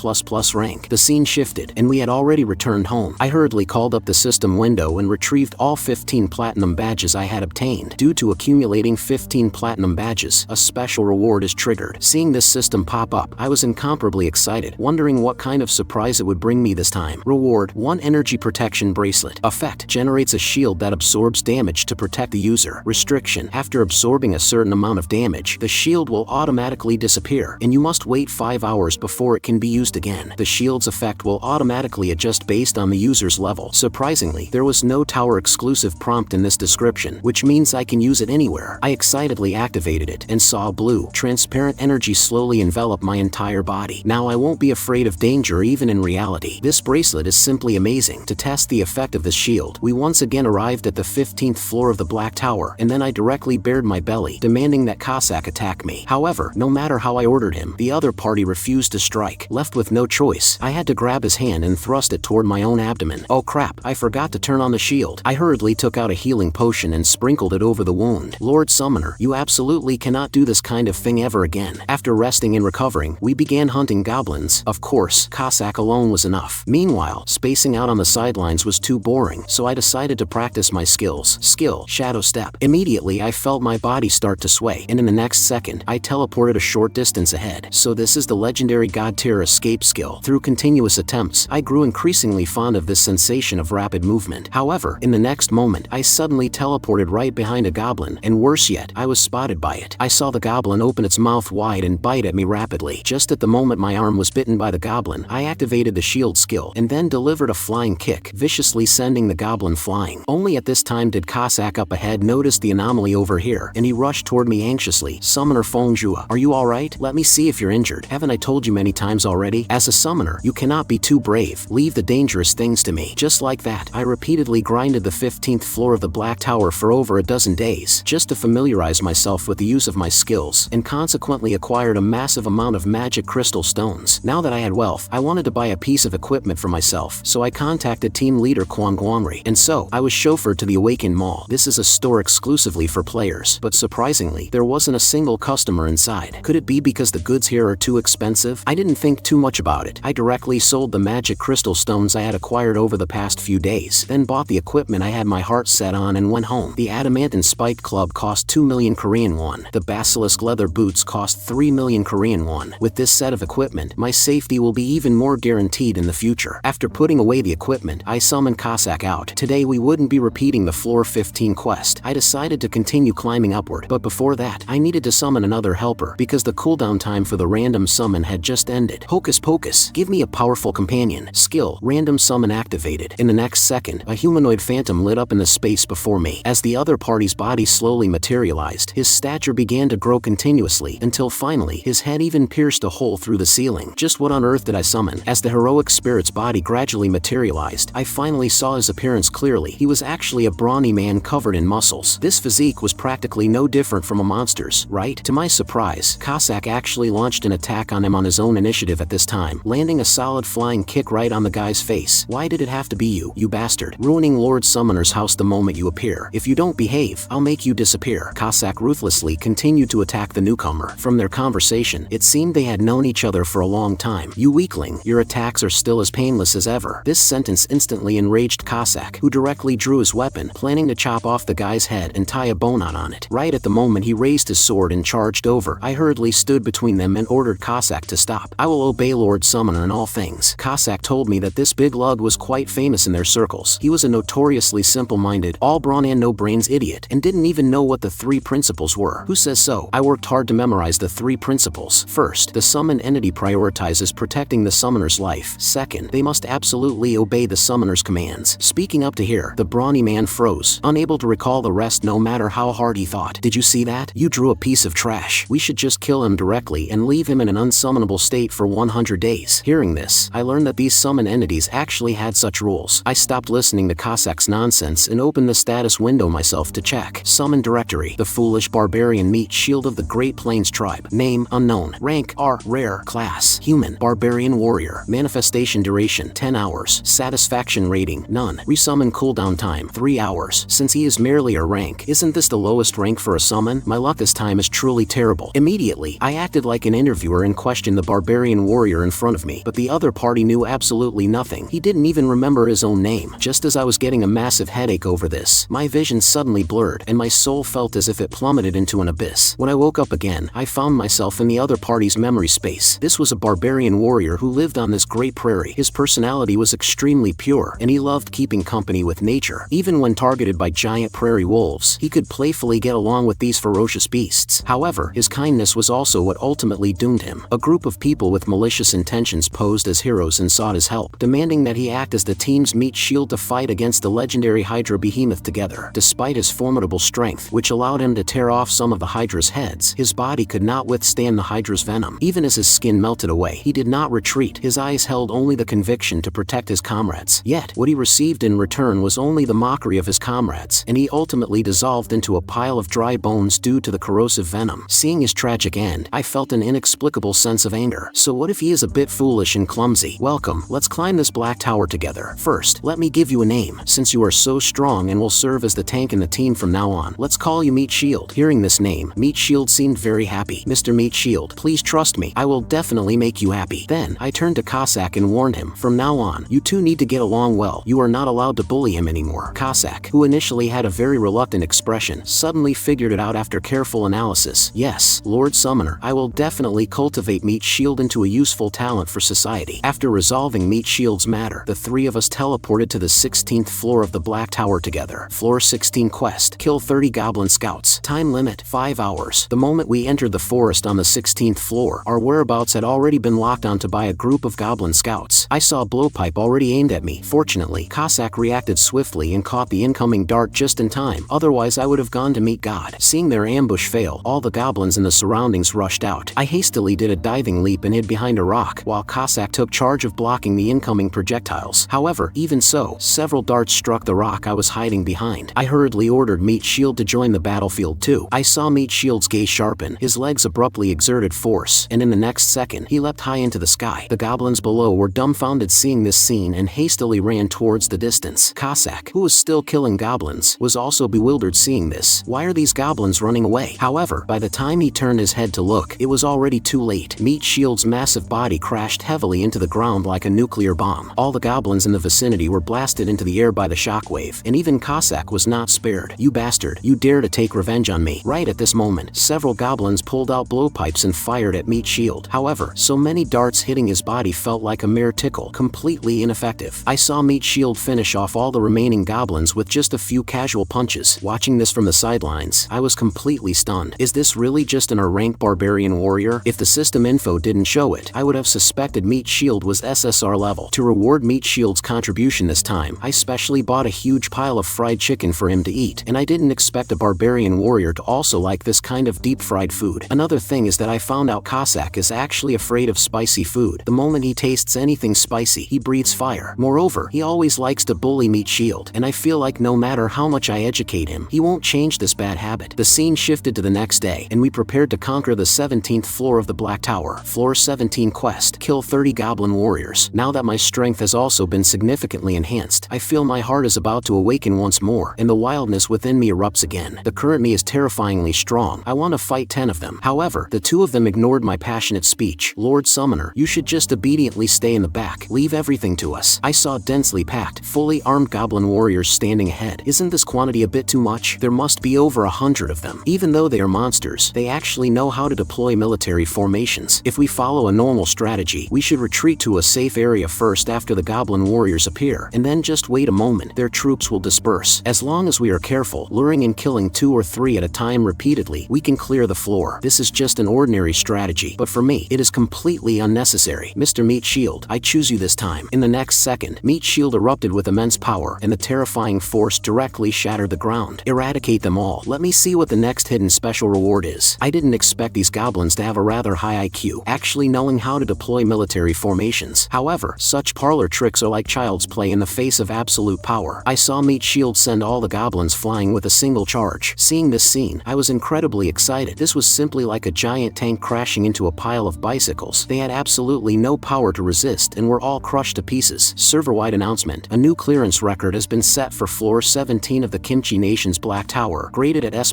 rank. The scene shifted, and we had already returned home. I hurriedly called up the system window and retrieved all 15 platinum badges I had obtained. Due to accumulating 15 platinum badges, a special reward is triggered. Seeing this system pop up, I was incomparably excited, wondering what kind of surprise it would bring me this time. Reward, 1 energy protection bracelet. Effect, generates a shield that absorbs damage to protect the user. Restriction, after absorbing a certain amount of damage, the shield will automatically disappear, and you must wait 5 hours before it can be used again. The shield's effect will automatically adjust based on the user's level. Surprisingly, there was no tower exclusive prompt in this description, which means I can use it anywhere. I excitedly activated it and saw a blue, transparent energy slowly envelop my entire body. Now I won't be afraid of danger even in reality. This bracelet is simply amazing. To test the effect of this shield, we once again arrived at the 15th floor of the Black Tower, and then I directly bared my belly, demanding that Kasac attack me. However, no matter how I ordered him, the other party refused to strike. Left with no choice, I had to grab his hand and thrust it toward my own abdomen. Oh crap, I forgot to turn on the shield. I hurriedly took out a healing potion and sprinkled it over the wound. Lord Summoner, you absolutely cannot do this kind of thing ever again. After resting and recovering, we began hunting goblins. Of course, Kasac alone was enough. Meanwhile, spacing out on the sidelines was too boring, so I decided to practice my skills. Skill, Shadow Step. Immediately I felt my body start to sway, and in the next second, I teleported a short distance ahead. So this is the legendary God tier escape skill. Through continuous attempts, I grew increasingly fond of this sensation of rapid movement. However, in the next moment, I suddenly teleported right behind a goblin, and worse yet, I was spotted by it. I saw the goblin open its mouth wide and bite at me rapidly. Just at the moment my arm was bitten by the goblin, I activated the shield skill, and then delivered a flying kick, viciously sending the goblin flying. Only at this time did Kasac up ahead notice the anomaly over here, and he rushed toward me anxiously. Summoner Fongjua, are you alright? Let me see if you're injured. Haven't I told you many times already? As a summoner, you cannot be too brave. Leave the dangerous things to me. Just like that, I repeatedly grinded the 15th floor of the Black Tower for over a dozen days, just to familiarize myself with the use of my skills, and consequently acquired a massive amount of magic crystal stones. Now that I had wealth, I wanted to buy a piece of equipment for myself, so I contacted team leader Kwangwanri, and so, I was chauffeured to the Awakened Mall. This is a store exclusively for players, but surprisingly, there wasn't a single customer inside. Could it be because the goods here are too expensive? I didn't think too much about it. I directly sold the magic crystal stones I had acquired over the past few days, then bought the equipment I had my heart set on and went home. The adamant spike club cost 2 million Korean won. The basilisk leather boots cost 3 million Korean won. With this set of equipment, my safety will be even more guaranteed in the future. After putting away the equipment, I summoned Kasac out. Today we wouldn't be repeating the floor 15 quest. I decided to continue climbing upward, but before that, I needed to summon another helper, because the cooldown time for the random summon had just ended. Hocus pocus, give me a powerful companion. Skill, random summon activated. In the next second, a humanoid phantom lit up in the space before me. As the other party's body slowly materialized, his stature began to grow continuously, until finally, his head even pierced a hole through the ceiling. Just what on earth did I summon? As the heroic spirit's body gradually materialized, I finally saw his appearance clearly. He was actually a brawny man covered in muscles. This physique was practically no different from a monster's, right? To my surprise, Kasac actually launched an attack on him on his own initiative at this time, landing a solid flying kick right on the guy's face. Why did it have to be you, you bastard? Ruining Lord Summoner's house the moment you appear. If you don't behave, I'll make you disappear. Kasac ruthlessly continued to attack the newcomer. From their conversation, it seemed they had known each other for a long time. You weakling, your attacks are still as painless as ever. This sentence instantly enraged Kasac, who directly drew his weapon, planning to chop off the guy's head and tie a bone knot on it. Right at the moment he raised his sword and charged over, I hurriedly stood between them and ordered Kasac to stop. I will obey Lord Summoner in all things. Kasac told me that this big lug was quite famous in their circles. He was a notoriously simple-minded, all-brawn and no-brains idiot, and didn't even know what the 3 principles were. Who says so? I worked hard to memorize the 3 principles. First, the summoned entity prioritizes protecting the summoner's life. Second, they must absolutely obey the summoner's commands. Speaking up to here, the brawny man froze, unable to recall the rest no matter how hard he thought. Did you see that? You drew a piece of trash. We should just kill him directly and leave him in an unsummonable state for 100 days. Hearing this, I learned that these summoned entities actually had such rules. I stopped listening to Kasac's nonsense and opened the status window myself to check. Summon directory. The foolish barbarian meat shield of the Great Plains tribe. Name unknown. Rank R. Rare. Class human. Barbarian warrior. Manifestation duration 10 hours. Satisfaction rating none. Resummon cooldown time 3 hours. Since he is merely a rank, isn't this the lowest rank for a summon? My luck this time is truly terrible. Immediately, I acted like an interviewer and questioned the barbarian warrior in front of me, but the other party knew absolutely nothing. He didn't even remember his own name. Just as I was getting a massive headache over this, my vision suddenly blurred and my soul felt as if it plummeted into an abyss. When I woke up again, I found myself in the other party's memory space. This was a barbarian warrior who lived on this great prairie. His personality was extremely pure, and he loved keeping company with nature. Even when targeted by giant prairie wolves, he could playfully get along with these ferocious beasts. However, his kindness was also what ultimately doomed him. A group of people with malicious intentions posed as heroes and sought his help, demanding that he act as the team's meat shield to fight against the legendary Hydra behemoth together. Despite his formidable strength, which allowed him to tear off some of the Hydra's heads, his body could not withstand the Hydra's venom. Even as his skin melted away, he did not retreat. His eyes held only the conviction to protect his comrades. Yet, what he received in return was only the mockery of his comrades, and he ultimately dissolved into a pile of dry bones due to the corrosive venom. Seeing his tragic end, I felt an inexplicable sense of anger. So what if he is a bit foolish and clumsy? Welcome, let's climb this black tower together. First, let me give you a name. Since you are so strong and will serve as the tank in the team from now on, let's call you Meat Shield. Hearing this name, Meat Shield seemed very happy. Mr. Meat Shield, please trust me. I will definitely make you happy. Then, I turned to Kasac and warned him, from now on, you two need to get along well. You are not allowed to bully him anymore. Kasac, who initially had a very reluctant expression, suddenly figured it out after careful analysis. Yes, Lord Summoner, I will definitely cultivate Meat Shield into a useful talent for society. After resolving Meat Shield's matter, the 3 of us teleported to the 16th floor of the Black Tower together. Floor 16 quest, kill 30 goblin scouts. Time limit, 5 hours. The moment we entered the forest on the 16th floor, our whereabouts had already been locked onto by a group of goblin scouts. I saw a blowpipe already aimed at me. Fortunately, Kasac reacted swiftly and caught the incoming dart just in time, otherwise I would have gone to meet God. Seeing Seeing their ambush fail, all the goblins in the surroundings rushed out. I hastily did a diving leap and hid behind a rock, while Kasac took charge of blocking the incoming projectiles. However, even so, several darts struck the rock I was hiding behind. I hurriedly ordered Meat Shield to join the battlefield too. I saw Meat Shield's gaze sharpen, his legs abruptly exerted force, and in the next second, he leapt high into the sky. The goblins below were dumbfounded seeing this scene and hastily ran towards the distance. Kasac, who was still killing goblins, was also bewildered seeing this. Why are these goblins running away? However, by the time he turned his head to look, it was already too late. Meat Shield's massive body crashed heavily into the ground like a nuclear bomb. All the goblins in the vicinity were blasted into the air by the shockwave, and even Kasac was not spared. You bastard, you dare to take revenge on me. Right at this moment, several goblins pulled out blowpipes and fired at Meat Shield. However, so many darts hitting his body felt like a mere tickle, completely ineffective. I saw Meat Shield finish off all the remaining goblins with just a few casual punches. Watching this from the sidelines, I was completely stunned. Is this really just an R-rank barbarian warrior? If the system info didn't show it, I would have suspected Meat Shield was SSR level. To reward Meat Shield's contribution this time, I specially bought a huge pile of fried chicken for him to eat, and I didn't expect a barbarian warrior to also like this kind of deep-fried food. Another thing is that I found out Kasac is actually afraid of spicy food. The moment he tastes anything spicy, he breathes fire. Moreover, he always likes to bully Meat Shield, and I feel like no matter how much I educate him, he won't change this bad habit. The scene shifted to the next day, and we prepared to conquer the 17th floor of the Black Tower. Floor 17 quest: kill 30 goblin warriors. Now that my strength has also been significantly enhanced, I feel my heart is about to awaken once more, and the wildness within me erupts again. The current me is terrifyingly strong. I want to fight 10 of them. However, the 2 of them ignored my passionate speech. Lord Summoner, you should just obediently stay in the back. Leave everything to us. I saw densely packed, fully armed goblin warriors standing ahead. Isn't this quantity a bit too much? There must be over 100 of them. Even though they are monsters, they actually know how to deploy military formations. If we follow a normal strategy, we should retreat to a safe area first after the goblin warriors appear, and then just wait a moment. Their troops will disperse. As long as we are careful, luring and killing 2 or 3 at a time repeatedly, we can clear the floor. This is just an ordinary strategy, but for me, it is completely unnecessary. Mr. Meat Shield, I choose you this time. In the next second, Meat Shield erupted with immense power, and the terrifying force directly shattered the ground. Eradicate them all. Let me see what the next hidden special reward is. I didn't expect these goblins to have a rather high IQ, actually knowing how to deploy military formations. However, such parlor tricks are like child's play in the face of absolute power. I saw Meat Shield send all the goblins flying with a single charge. Seeing this scene, I was incredibly excited. This was simply like a giant tank crashing into a pile of bicycles. They had absolutely no power to resist and were all crushed to pieces. Server-wide announcement: a new clearance record has been set for floor 17 of the Kimchi Nation's Black Tower, graded at S++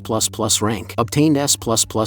rank. Obtained S++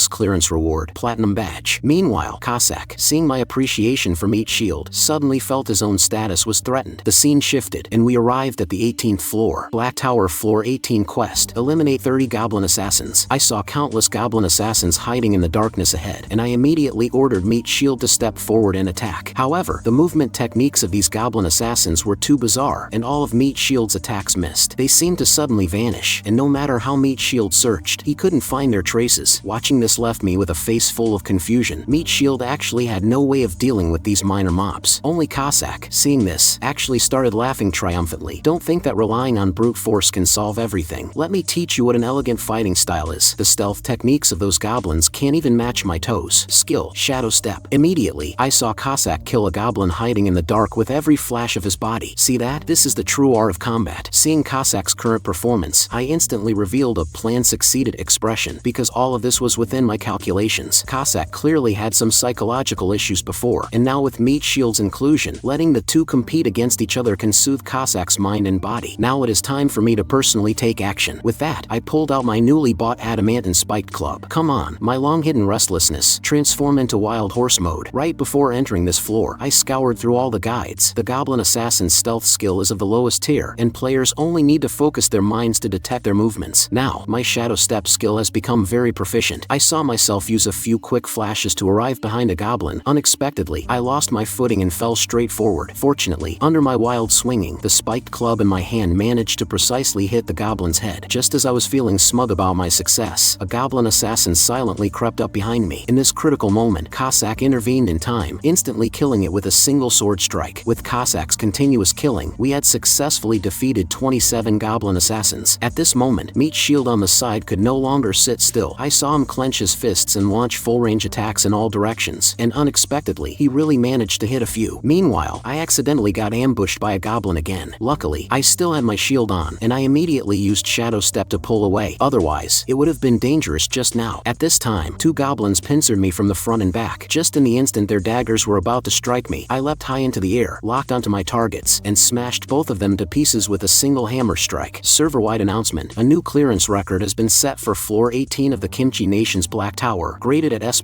clearance reward, Platinum Badge. Meanwhile, Kasac, seeing my appreciation for Meat Shield, suddenly felt his own status was threatened. The scene shifted, and we arrived at the 18th floor. Black Tower floor 18 quest: eliminate 30 goblin assassins. I saw countless goblin assassins hiding in the darkness ahead, and I immediately ordered Meat Shield to step forward and attack. However, the movement techniques of these goblin assassins were too bizarre, and all of Meat Shield's attacks missed. They seemed to suddenly vanish, and no matter how Meat Shield searched, he couldn't find their traces. Watching this left me with a face full of confusion. Meat Shield actually had no way of dealing with these minor mobs. Only Kasac, seeing this, actually started laughing triumphantly. Don't think that relying on brute force can solve everything. Let me teach you what an elegant fighting style is. The stealth techniques of those goblins can't even match my toes. Skill: Shadow Step. Immediately, I saw Kasac kill a goblin hiding in the dark with every flash of his body. See that? This is the true art of combat. Seeing Kasac's current performance, I instantly revealed a plan succeeded expression, because all of this was within my calculations. Kasac clearly had some psychological issues before, and now with Meat Shield's inclusion, letting the 2 compete against each other can soothe Kasac's mind and body. Now it is time for me to personally take action. With that, I pulled out my newly bought adamantine spiked club. Come on, my long-hidden restlessness, transform into wild horse mode. Right before entering this floor, I scoured through all the guides. The goblin assassin's stealth skill is of the lowest tier, and players only need to focus their minds to detect their movements. Now, my shadow step skill has become very proficient. I saw myself use a few quick flashes to arrive behind a goblin. Unexpectedly, I lost my footing and fell straight forward. Fortunately, under my wild swinging, the spiked club in my hand managed to precisely hit the goblin's head. Just as I was feeling smug about my success, a goblin assassin silently crept up behind me. In this critical moment, Kasac intervened in time, instantly killing it with a single sword strike. With Kasac's continuous killing, we had successfully defeated 27 goblin assassins. At this moment, Meat Shield on the side could no longer sit still. I saw him clench his fists and launch full-range attacks in all directions, and unexpectedly, he really managed to hit a few. Meanwhile, I accidentally got ambushed by a goblin again. Luckily, I still had my shield on, and I immediately used Shadow Step to pull away. Otherwise, it would have been dangerous just now. At this time, two goblins pincered me from the front and back. Just in the instant their daggers were about to strike me, I leapt high into the air, locked onto my targets, and smashed both of them to pieces with a single hammer strike. Server-wide announcement: a new clearance record has been set for floor 18 of the Kimchi Nation's Black Tower, graded at S++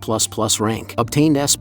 rank. Obtained S++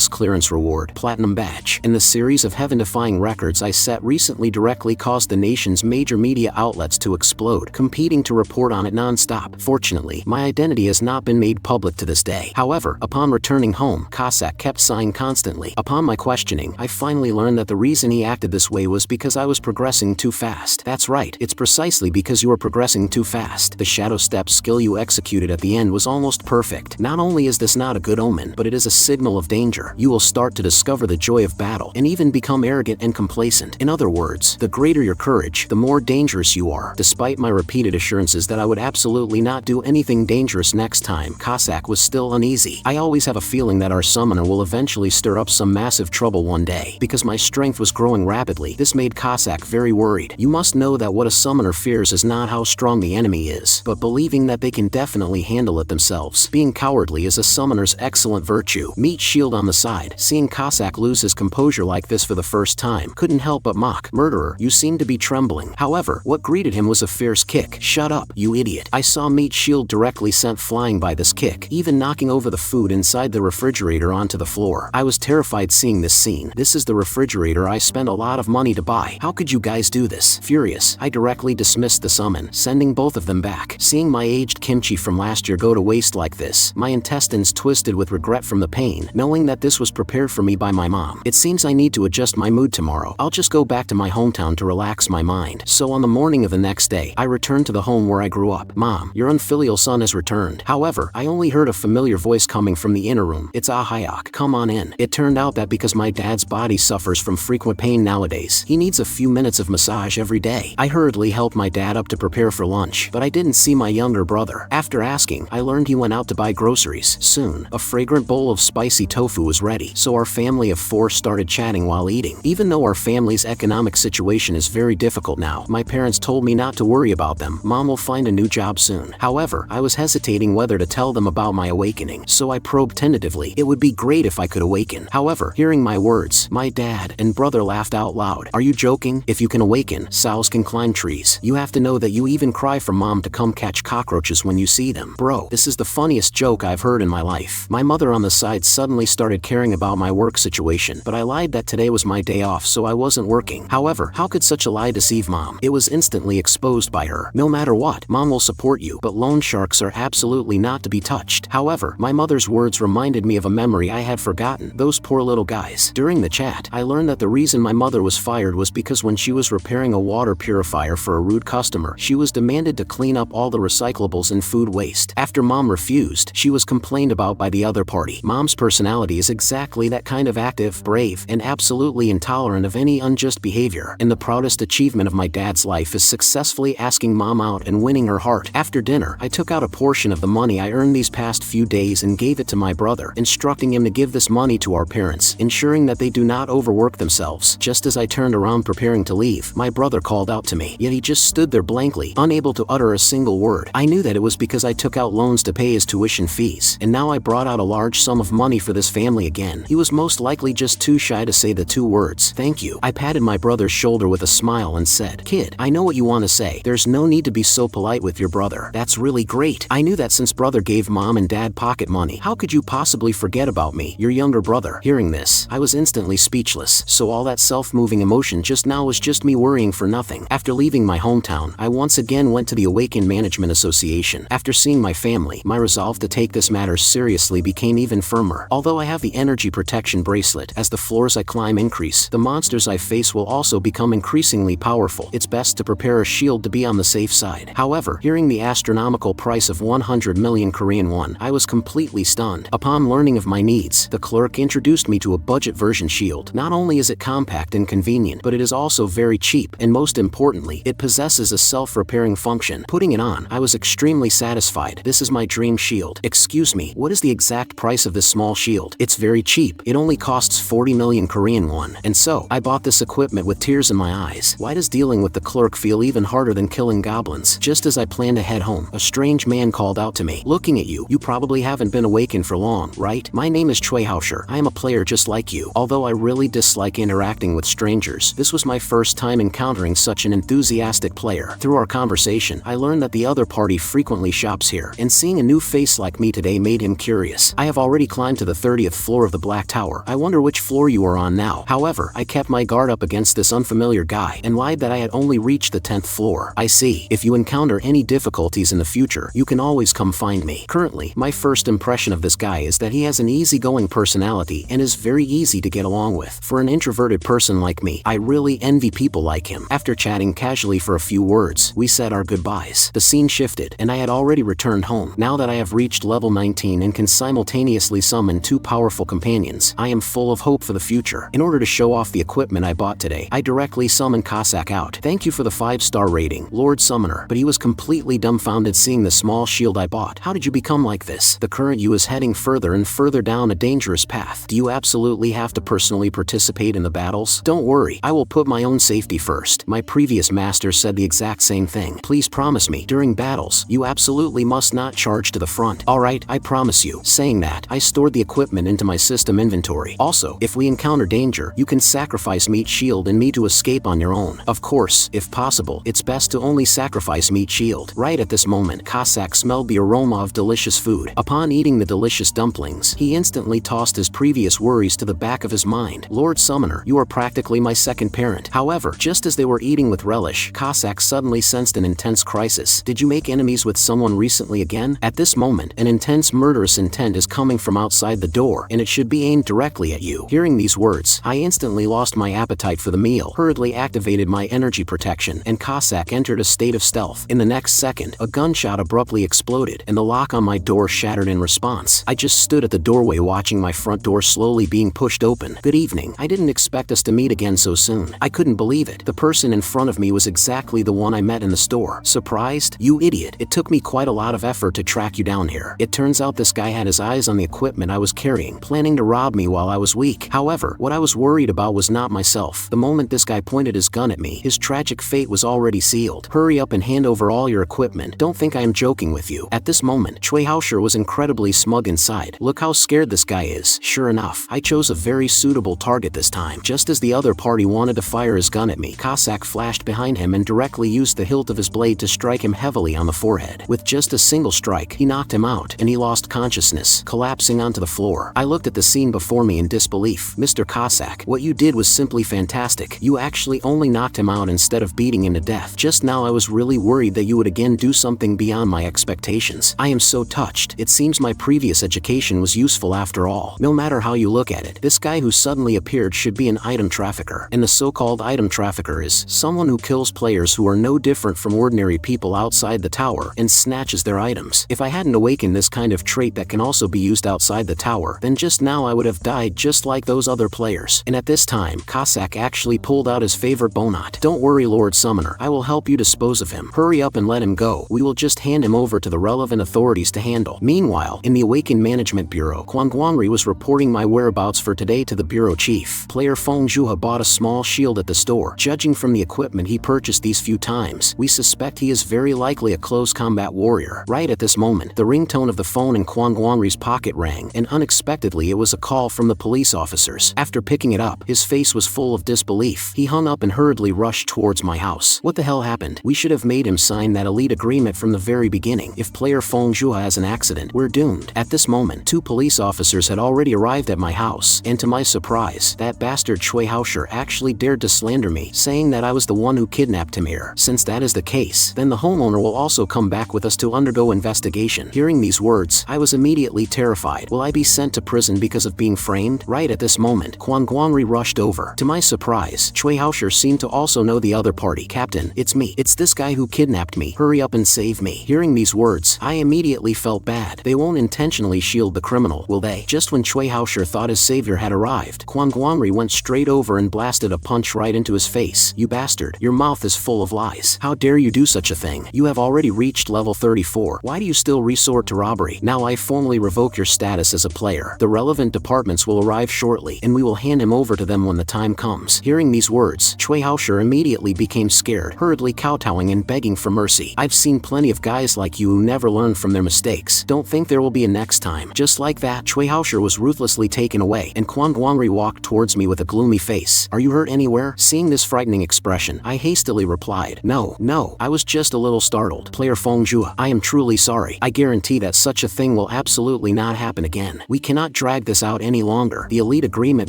clearance reward, Platinum Badge. In the series of heaven-defying records I set recently directly caused the nation's major media outlets to explode, competing to report on it non-stop. Fortunately, my identity has not been made public to this day. However, upon returning home, Kasac kept sighing constantly. Upon my questioning, I finally learned that the reason he acted this way was because I was progressing too fast. That's right, it's precisely because you were progressing too fast. The Shadow Step skill you executed at the end was almost perfect. Not only is this not a good omen, but it is a signal of danger. You will start to discover the joy of battle, and even become arrogant and complacent. In other words, the greater your courage, the more dangerous you are. Despite my repeated assurances that I would absolutely not do anything dangerous next time, Kasac was still uneasy. I always have a feeling that our summoner will eventually stir up some massive trouble one day. Because my strength was growing rapidly, this made Kasac very worried. You must know that what a summoner fears is not how strong the enemy is, but believing that they can definitely handle it themselves. Being cowardly is a summoner's excellent virtue. Meet Shield on the side, seeing Kasac lose his composure like this for the first time, couldn't help but mock. Murderer, you seem to be trembling. However, what greeted him was a fierce kick. Shut up, you idiot. I saw Meat Shield directly sent flying by this kick, even knocking over the food inside the refrigerator onto the floor. I was terrified seeing this scene. This is the refrigerator I spent a lot of money to buy. How could you guys do this? Furious, I directly dismissed the summon, sending both of them back. Seeing my aged kimchi from last year go to waste like this, my intestines twisted with regret from the pain, knowing that this was prepared for me by my mom. It seems I need to adjust my mood tomorrow. I'll just go back to my hometown to relax my mind. So on the morning of the next day, I returned to the home where I grew up. Mom, your unfilial son has returned. However, I only heard a familiar voice coming from the inner room. It's Ahayok. Come on in. It turned out that because my dad's body suffers from frequent pain nowadays, he needs a few minutes of massage every day. I hurriedly helped my dad up to prepare for lunch, but I didn't see my younger brother. After asking, I learned he went out to buy groceries. Soon, a fragrant bowl of spicy tofu was ready, so our family of four started chatting while eating. Even though our family's economic situation is very difficult now, my parents told me not to worry about them. Mom will find a new job soon. However, I was hesitating whether to tell them about my awakening, so I probed tentatively. It would be great if I could awaken. However, hearing my words, my dad and brother laughed out loud. Are you joking? If you can awaken, sows can climb trees. You have to know that you even cry for mom to come catch cockroaches when you see them. Bro, this is the funniest joke I've heard in my life. My mother on the side suddenly started caring about my work situation, but I lied that today was my day off so I wasn't working. However, how could such a lie deceive mom? It was instantly exposed by her. No matter what, mom will support you, but loan sharks are absolutely not to be touched. However, my mother's words reminded me of a memory I had forgotten. Those poor little guys. During the chat, I learned that the reason my mother was fired was because when she was repairing a water purifier for a rude customer, she was demanded to clean up all the recyclables and food waste. After mom refused, she was complained about by the other party. Mom's personality is exactly that kind of active, brave, and absolutely intolerant of any unjust behavior. And the proudest achievement of my dad's life is successfully asking mom out and winning her heart. After dinner, I took out a portion of the money I earned these past few days and gave it to my brother, instructing him to give this money to our parents, ensuring that they do not overwork themselves. Just as I turned around preparing to leave, my brother called out to me, yet he just stood there blankly, unable to utter a single word. I knew that it was because I took out loans to pay his tuition fees, and now I brought out a large sum of money for this family again. He was most likely just too shy to say the two words, thank you. I patted my brother's shoulder with a smile and said, kid, I know what you want to say. There's no need to be so polite with your brother. That's really great. I knew that since brother gave mom and dad pocket money, how could you possibly forget about me, your younger brother? Hearing this, I was instantly speechless, so all that self-moving emotion just now was just me worrying for nothing. After leaving my hometown, I once again went to the Awakened Management Association. After seeing my family, my resolve to take this matter seriously became even firmer. Although I have the energy protection bracelet, as the floors I climb increase, the monsters I face will also become increasingly powerful. It's best to prepare a shield to be on the safe side. However, hearing the astronomical price of 100 million Korean won, I was completely stunned. Upon learning of my needs, the clerk introduced me to a budget version shield. Not only is it compact and convenient, but it is also very cheap, and most importantly, it possesses a self-repairing function. Putting it on, I was extremely satisfied. This is my dream shield. Excuse me, what is the exact price of this small shield? It's very cheap. It only costs 40 million Korean won. And so, I bought this equipment with tears in my eyes. Why does dealing with the clerk feel even harder than killing goblins? Just as I planned to head home, a strange man called out to me. Looking at you, you probably haven't been awakened for long, right? My name is Choi Hausher. I am a player just like you. Although I really dislike interacting with strangers, this was my first time encountering such an enthusiastic player. Through our conversation, I learned that the other party frequently shops here, and seeing a new face like me today made him curious. I have already climbed to the 30th floor of the Black Tower. I wonder which floor you are on now. However, I kept my guard up against this unfamiliar guy and lied that I had only reached the 10th floor. I see. If you encounter any difficulties in the future, you can always come find me. Currently, my first impression of this guy is that he has an easygoing personality and is very easy to get along with. For an introverted person like me, I really envy people like him. After chatting casually for a few words, we said our goodbyes. The scene shifted, and I had already returned home. Now that I have reached level 19 and can simultaneously summon 2 powerful companions, I am full of hope for the future. In order to show off the equipment I bought today, I directly summoned Kasac out. Thank you for the 5-star rating, Lord Summoner. But he was completely dumbfounded seeing the small shield I bought. How did you become like this? The current you is heading further and further down a dangerous path. Do you absolutely have to personally participate in the battles? Don't worry, I will put my own safety first. My previous master said the exact same thing. Please promise me, during battles, you absolutely must not charge to the front. Alright, I promise you. Saying that, I stored the equipment into my system inventory. Also, if we encounter danger, you can sacrifice Meat Shield and me to escape on your own. Of course, if possible, it's best to only sacrifice Meat Shield. Right at this moment, Kasac smelled the aroma of delicious food. Upon eating the delicious dumplings, he instantly tossed his previous worries to the back of his mind. Lord Summoner, you are practically my second parent. However, just as they were eating with relish, Kasac suddenly sensed an intense crisis. Did you make enemies with someone recently again? At this moment, an intense murderous intent is coming from outside the door, and it should be aimed directly at you. Hearing these words, I instantly lost my appetite for the meal, hurriedly activated my energy protection, and Kasac entered a state of stealth. In the next second, a gunshot abruptly exploded, and the lock on my door shattered in response. I just stood at the doorway watching my front door slowly being pushed open. Good evening. I didn't expect us to meet again so soon. I couldn't believe it. The person in front of me was exactly the one I met in the store. Surprised? You idiot. It took me quite a lot of effort to track you down here. It turns out this guy had his eyes on the equipment I was carrying, planning to rob me while I was weak. However, what I was worried about was not myself. The moment this guy pointed his gun at me, his tragic fate was already sealed. Hurry up and hand over all your equipment. Don't think I am joking with you. At this moment, Choi Hausher was incredibly smug inside. Look how scared this guy is. Sure enough, I chose a very suitable target this time. Just as the other party wanted to fire his gun at me, Kasac flashed behind him and directly used the hilt of his blade to strike him heavily on the forehead. With just a single strike, he knocked him out, and he lost consciousness, collapsing onto the floor. I looked at the scene before me in disbelief. Mr. Kasac, what you did was simply fantastic. You actually only knocked him out instead of beating him to death. Just now I was really worried that you would again do something beyond my expectations. I am so touched. It seems my previous education was useful after all. No matter how you look at it, this guy who suddenly appeared should be an item trafficker. And the so-called item trafficker is someone who kills players who are no different from ordinary people outside the tower and snatches their items. If I hadn't awakened this kind of trait that can also be used outside the tower, then just now I would have died just like those other players. And at this time, Kasac actually pulled out his favorite bonot. Don't worry, Lord Summoner. I will help you dispose of him. Hurry up and let him go. We will just hand him over to the relevant authorities to handle. Meanwhile, in the Awakened Management Bureau, Kwangwangri was reporting my whereabouts for today to the bureau chief. Player Fongjua bought a small shield at the store. Judging from the equipment he purchased these few times, we suspect he is very likely a close combat warrior. Right at this moment, the ringtone of the phone in Kwangwangri's pocket rang, and unexpectedly it was a call from the police officers. After picking it up, his face was full of disbelief. He hung up and hurriedly rushed towards my house. What the hell happened? We should have made him sign that elite agreement from the very beginning. If player Fongjua has an accident, we're doomed. At this moment, 2 police officers had already arrived at my house, and to my surprise, that bastard Choi Hausher actually dared to slander me, saying that I was the one who kidnapped him here. Since that is the case, then the homeowner will also come back with us to undergo investigation. Hearing these words, I was immediately terrified. Will I be sent to prison because of being framed? Right at this moment, Kwangwangri rushed over. To my surprise, Choi Hausher seemed to also know the other party. Captain, it's me. It's this guy who kidnapped me. Hurry up and save me. Hearing these words, I immediately felt bad. They won't intentionally shield the criminal, will they? Just when Choi Hausher thought his savior had arrived, Kwangwangri went straight over and blasted a punch right into his face. You bastard, your mouth is full of lies. How dare you do such a thing? You have already reached level 34. Why do you still resort to robbery? Now I formally revoke your status as a player. The relevant departments will arrive shortly, and we will hand him over to them when the time comes. Hearing these words, Cui Haoshi immediately became scared, hurriedly kowtowing and begging for mercy. I've seen plenty of guys like you who never learn from their mistakes. Don't think there will be a next time. Just like that, Cui Haoshi was ruthlessly taken away, and Quan Guangri walked towards me with a gloomy face. Are you hurt anywhere? Seeing this frightening expression, I hastily replied, No, I was just a little startled. Player Fongjua, I am truly sorry. I guarantee that such a thing will absolutely not happen again. We cannot drag this out any longer. The elite agreement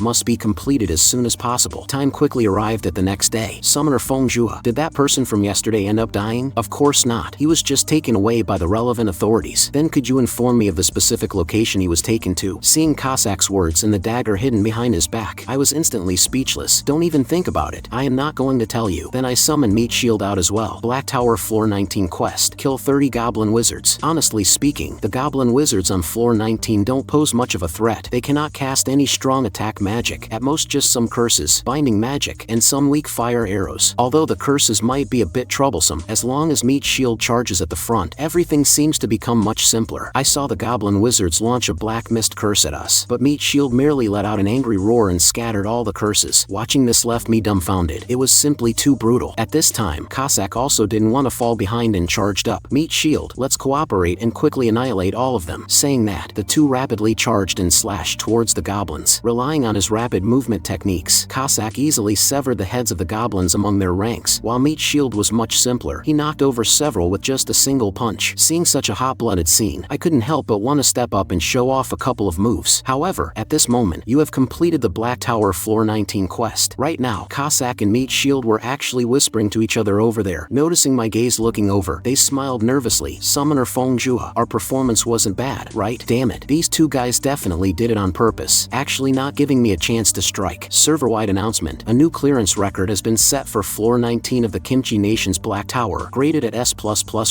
must be completed as soon as possible. Time quickly arrived at the next day. Summoner Fongjua, did that person from yesterday end up dying? Of course not. He was just taken away by the relevant authorities. Then could you inform me of the specific location he was taken to? Seeing Kasac's words and the dagger hidden behind his back, I was instantly speechless. Don't even think about it. I am not going to tell you. Then I summoned Meat Shield out as well. Black Tower Floor 19 quest. Kill 30 goblin wizards. Honestly speaking, the goblin wizards on floor 19 don't pose much of a threat. They cannot cast any strong attack magic, at most just some curses, binding magic, and some weak fire arrows. Although the curses might be a bit troublesome, as long as Meat Shield charges at the front, everything seems to become much simpler. I saw the goblin wizards launch a black mist curse at us, but Meat Shield merely let out an angry roar and scattered all the curses. Watching this left me dumbfounded. It was simply too brutal. At this time, Kasac also didn't want to fall behind and charged up. Meat Shield, let's cooperate and quickly annihilate all of them. Saying that, the two rapidly charged and slashed towards the goblins. Relying on his rapid movement techniques, Kasac easily severed the heads of the goblins among their ranks. While Meat Shield was much simpler, he knocked over several with just a single punch. Seeing such a hot-blooded scene, I couldn't help but want to step up and show off a couple of moves. However, at this moment, you have completed the Black Tower Floor 19 quest. Right now, Kasac and Meat Shield were actually whispering to each other over there. Noticing my gaze looking over, they smiled nervously. Summoner Fongjua, our performance wasn't bad, right? Damn it, these two guys definitely did it on purpose, actually not giving me a chance to strike. Server-wide announcement. A new clearance record has been set for floor 19 of the Kimchi Nation's Black Tower, graded at S++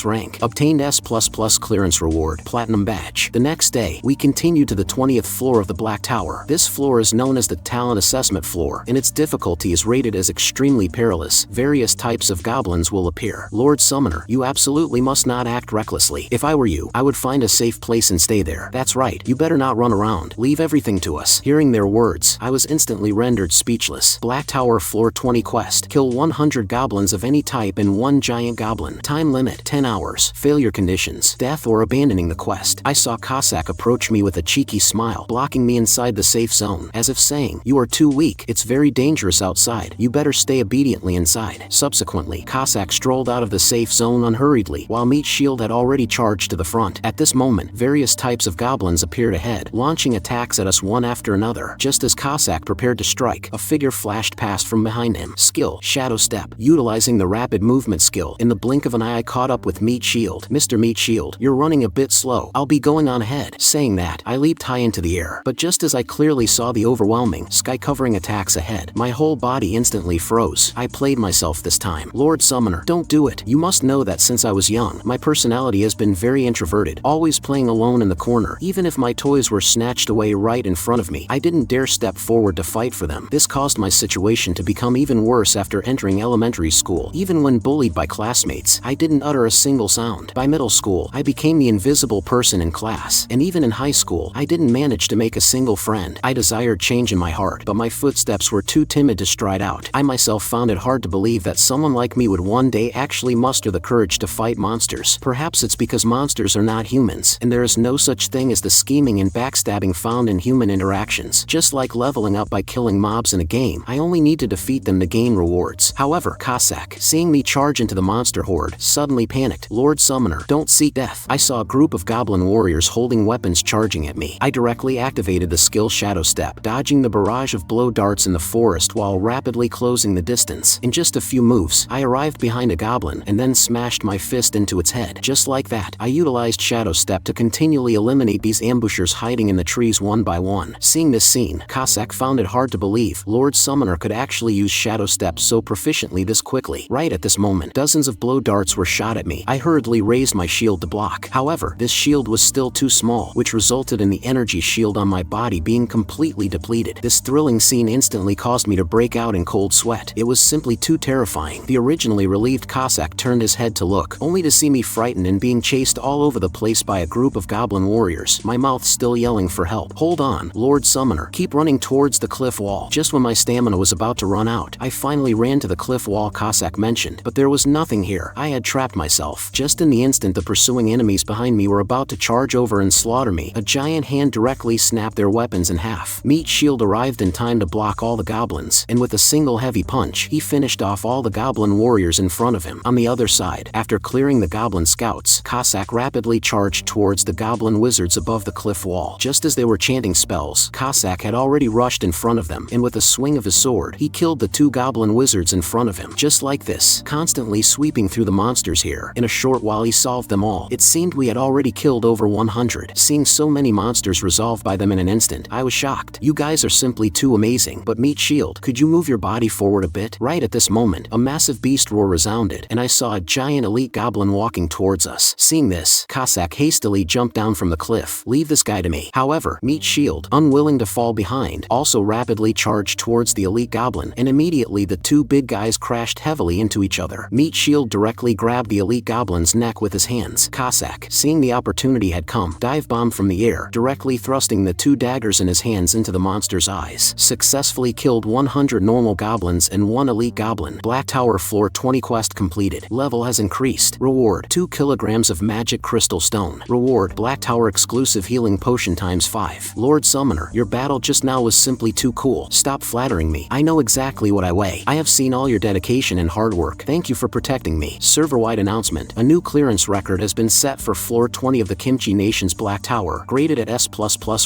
rank. Obtained S++ clearance reward, Platinum Badge. The next day, we continue to the 20th floor of the Black Tower. This floor is known as the Talent Assessment Floor, and its difficulty is rated as extremely perilous. Various types of goblins will appear. Lord Summoner, you absolutely must not act recklessly. If I were you, I would find a safe place and stay there. That's right, you better not run around. Leave everything to us. Hearing their words, I was instantly rendered speechless. Black Tower Floor 20 quest. Kill 100 goblins of any type and one giant goblin. Time limit, 10 hours. Failure conditions, death or abandoning the quest. I saw Kasac approach me with a cheeky smile, blocking me inside the safe zone, as if saying, you are too weak. It's very dangerous outside. You better stay obediently inside. Subsequently, Kasac strolled out of the safe zone unhurriedly, while Meat Shield had already charged to the front. At this moment, various types of goblins appeared ahead, launching attacks at us one after another. Just as Kasac prepared to strike, a figure flashed past from behind him. Skill, Shadow Step. Utilizing the rapid movement skill, in the blink of an eye I caught up with Meat Shield. Mr. Meat Shield, you're running a bit slow. I'll be going on ahead. Saying that, I leaped high into the air, but just as I clearly saw the overwhelming, sky-covering attacks ahead, my whole body instantly froze. I played myself this time. Lord Summoner, don't do it. You must know that since I was young, my personality has been very introverted, always playing alone in the corner. Even if my toys were snatched away right in front of me, I didn't dare step forward to fight for them. This caused my situation to become even worse after entering elementary school. Even when bullied by classmates, I didn't utter a single sound. By middle school, I became the invisible person in class, and even in high school, I didn't manage to make a single friend. I desired change in my heart, but my footsteps were too timid to stride out. I myself found it hard to believe that someone like me would one day actually muster the courage to fight monsters. Perhaps it's because monsters are not humans, and there is no such thing as the scheming and backstabbing found in human interactions. Just like leveling up by killing mobs in a game, I only need to defeat them to gain rewards. However, Kasac, seeing me charge into the monster horde, suddenly panicked. Lord Summoner, don't seek death. I saw a group of goblin warriors holding weapons charging at me. I directly activated the skill Shadow Step, dodging the barrage of blow darts in the forest while rapidly closing the distance. In just a few moves, I arrived behind a goblin and then smashed my fist into its head. Just like that, I utilized Shadow Step to continually eliminate these ambushers hiding in the trees one by one. Seeing this scene, Kasac found it hard to believe Lord Summoner could actually use Shadow Step so proficiently this quickly. Right at this moment, dozens of blow darts were shot at me. I hurriedly raised my shield to block. However, this shield was still too small, which resulted in the energy shield on my body being completely depleted. This thrilling scene instantly caused me to break out in cold sweat. It was simply too terrifying. The originally relieved Kasac turned his head to look, only to see me frightened and being chased all over the place by a group of goblin warriors, my mouth still yelling for help. Hold on, Lord Summoner, keep running towards the cliff wall. Just when my stamina was about to run out, I finally ran to the cliff wall Kasac mentioned, but there was nothing here. I had trapped myself. Just in the instant the pursuing enemies behind me were about to charge over and slaughter me, a giant hand directly snapped their weapons in half. Meat Shield arrived in time to block all the goblins, and with a single heavy punch, he finished off all the goblin warriors in front of him. On the other side, after clearing the goblin scouts, Kasac rapidly charged towards the goblin wizards above the cliff wall. Just as they were chanting spells, Kasac had already rushed in front of them, and with a swing of his sword, he killed the 2 goblin wizards in front of him. Just like this, constantly sweeping through the monsters here. In a short while he solved them all. It seemed we had already killed over 100. Seeing so many monsters resolved by them in an instant, I was shocked. You guys are simply too amazing. But Meat Shield, could you move your body forward a bit? Right at this moment, a massive beast roar resounded, and I saw a giant elite goblin walking towards us. Seeing this, Kasac hastily jumped down from the cliff. Leave this guy to me. However, Meat Shield, unwilling to fall behind, also rapidly charged towards the elite goblin, and immediately the 2 big guys crashed heavily into each other. Meat Shield directly grabbed the elite goblin's neck with his hands. Kasac, seeing the opportunity had come, dive bombed from the air, directly thrusting the 2 daggers in his hands into the monster's eyes. Successfully killed 100 normal goblins and 1 elite goblin. Black Tower Floor 20 quest completed. Level has increased. Reward: 2 kilograms of magic crystal stone. Reward: Black Tower exclusive healing potion ×5. Lord Summoner, your battle just now was simply too cool. Stop flattering me. I know exactly what I weigh. I have seen all your dedication and hard work. Thank you for protecting me. Server-wide announcement. A new clearance record has been set for floor 20 of the Kimchi Nation's Black Tower, graded at S++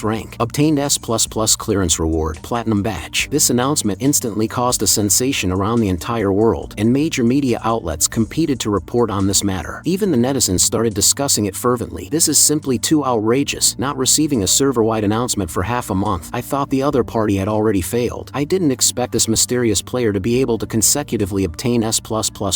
rank. Obtained S++ clearance reward, Platinum Badge. This announcement instantly caused a sensation around the entire world, and major media outlets competed to report on this matter. Even the netizens started discussing it fervently. This is simply too outrageous. Not receiving a server-wide announcement for half a month. I thought the other party had already failed. I didn't expect this mysterious player to be able to consecutively obtain S++